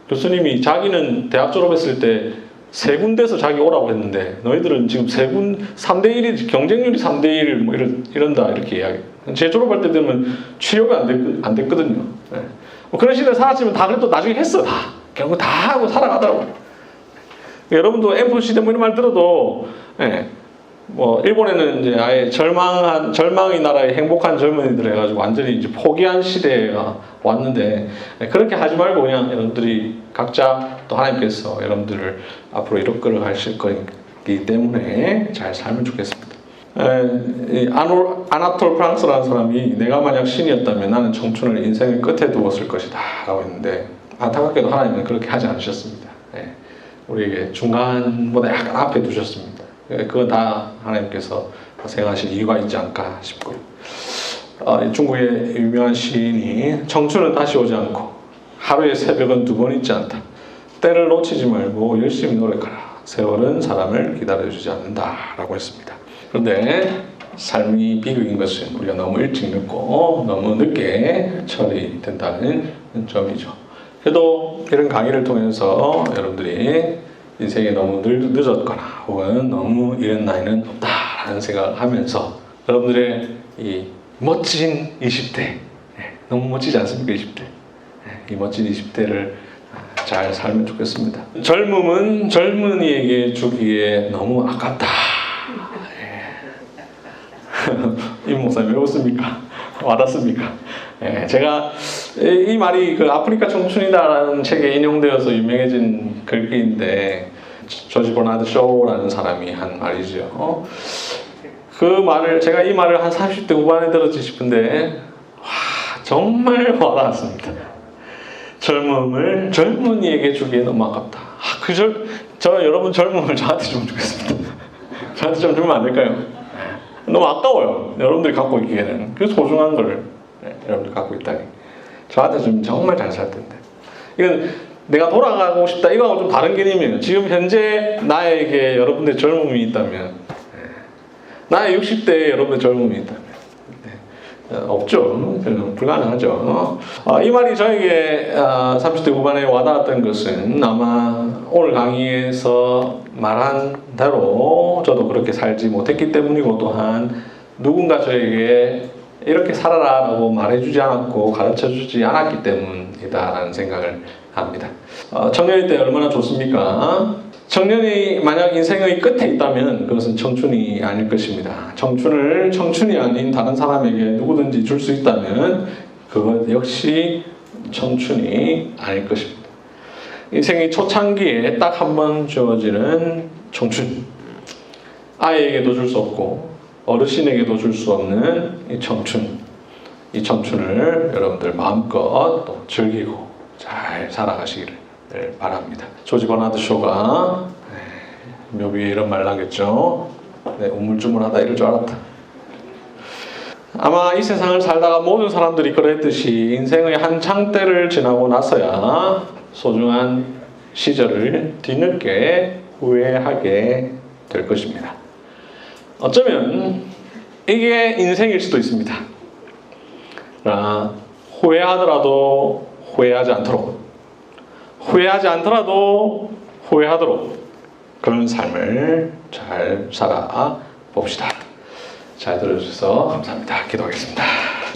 교수님이 자기는 대학 졸업했을 때 3군데서 자기 오라고 했는데 너희들은 지금 3대1이 경쟁률이 3대1 뭐 이런다 이렇게 이야기. 제 졸업할 때 되면 취업이 안 됐거든요. 뭐 그런 시대에 살았지만 다 그래도 나중에 했어. 다 결국 다 하고 살아가더라고. 여러분도 엠포 시대 뭐 이런 말 들어도 뭐 일본에는 이제 아예 절망의 나라의 행복한 젊은이들 해가지고 완전히 이제 포기한 시대가 왔는데 그렇게 하지 말고 그냥 여러분들이 각자 또 하나님께서 여러분들을 앞으로 이끌어 가실 거기 때문에 잘 살면 좋겠습니다. 아나톨 프랑스라는 사람이 내가 만약 신이었다면 나는 청춘을 인생의 끝에 두었을 것이다 라고 했는데 안타깝게도 하나님은 그렇게 하지 않으셨습니다. 우리에게 중간보다 약간 앞에 두셨습니다. 그건 다 하나님께서 생각하신 이유가 있지 않을까 싶고요. 중국의 유명한 시인이 청춘은 다시 오지 않고 하루의 새벽은 2번 있지 않다. 때를 놓치지 말고 열심히 노력하라. 세월은 사람을 기다려주지 않는다 라고 했습니다. 그런데 삶이 비극인 것은 우리가 너무 일찍 늙고 너무 늦게 처리된다는 점이죠. 그래도 이런 강의를 통해서 여러분들이 인생이 너무 늦었거나 혹은 너무 이른 나이는 없다라는 생각을 하면서 여러분들의 이 멋진 20대 너무 멋지지 않습니까? 20대 이 멋진 20대를 잘 살면 좋겠습니다. 젊음은 젊은이에게 주기에 너무 아깝다. 이 목사님 왜 웃습니까? 와닿습니까? 제가 이 말이 그 아프리카 청춘이다라는 책에 인용되어서 유명해진 글귀인데 조지 버나드 쇼라는 사람이 한 말이죠. 그 말을 제가 이 말을 한 30대 후반에 들었지 싶은데 정말 와닿았습니다. 젊음을 젊은이에게 주기에 너무 아깝다. 저 여러분 젊음을 저한테 주면 좋겠습니다. 저한테 좀 주면 안 될까요? 너무 아까워요. 여러분들이 갖고 있기에는 그 소중한 걸 여러분들이 갖고 있다니. 저한테 좀 정말 잘 살 텐데. 이건 내가 돌아가고 싶다 이거하고 좀 다른 개념이에요. 지금 현재 나에게 여러분들의 젊음이 있다면, 나의 60대에 여러분의 젊음이 있다면 없죠. 불가능하죠. 이 말이 저에게 30대 후반에 와닿았던 것은 아마 오늘 강의에서 말한 대로 저도 그렇게 살지 못했기 때문이고 또한 누군가 저에게 이렇게 살아라 라고 말해주지 않았고 가르쳐주지 않았기 때문이다라는 생각을 합니다. 청년일 때 얼마나 좋습니까? 청년이 만약 인생의 끝에 있다면 그것은 청춘이 아닐 것입니다. 청춘을 청춘이 아닌 다른 사람에게 누구든지 줄 수 있다면 그것 역시 청춘이 아닐 것입니다. 인생의 초창기에 딱 한 번 주어지는 청춘. 아이에게도 줄 수 없고 어르신에게도 줄 수 없는 이 청춘. 이 청춘을 여러분들 마음껏 또 즐기고 잘 살아가시기를 바랍니다. 조지 버나드 쇼가 묘비에 이런 말 남겼죠. 우물쭈물하다 이럴 줄 알았다. 아마 이 세상을 살다가 모든 사람들이 그랬듯이 인생의 한창 때를 지나고 나서야 소중한 시절을 뒤늦게 후회하게 될 것입니다. 어쩌면 이게 인생일 수도 있습니다. 그러나 후회하더라도 후회하지 않도록, 후회하지 않더라도 후회하도록 그런 삶을 잘 살아 봅시다. 잘 들어주셔서 감사합니다. 기도하겠습니다.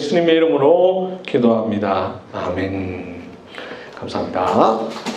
예수님의 이름으로 기도합니다. 아멘. 감사합니다.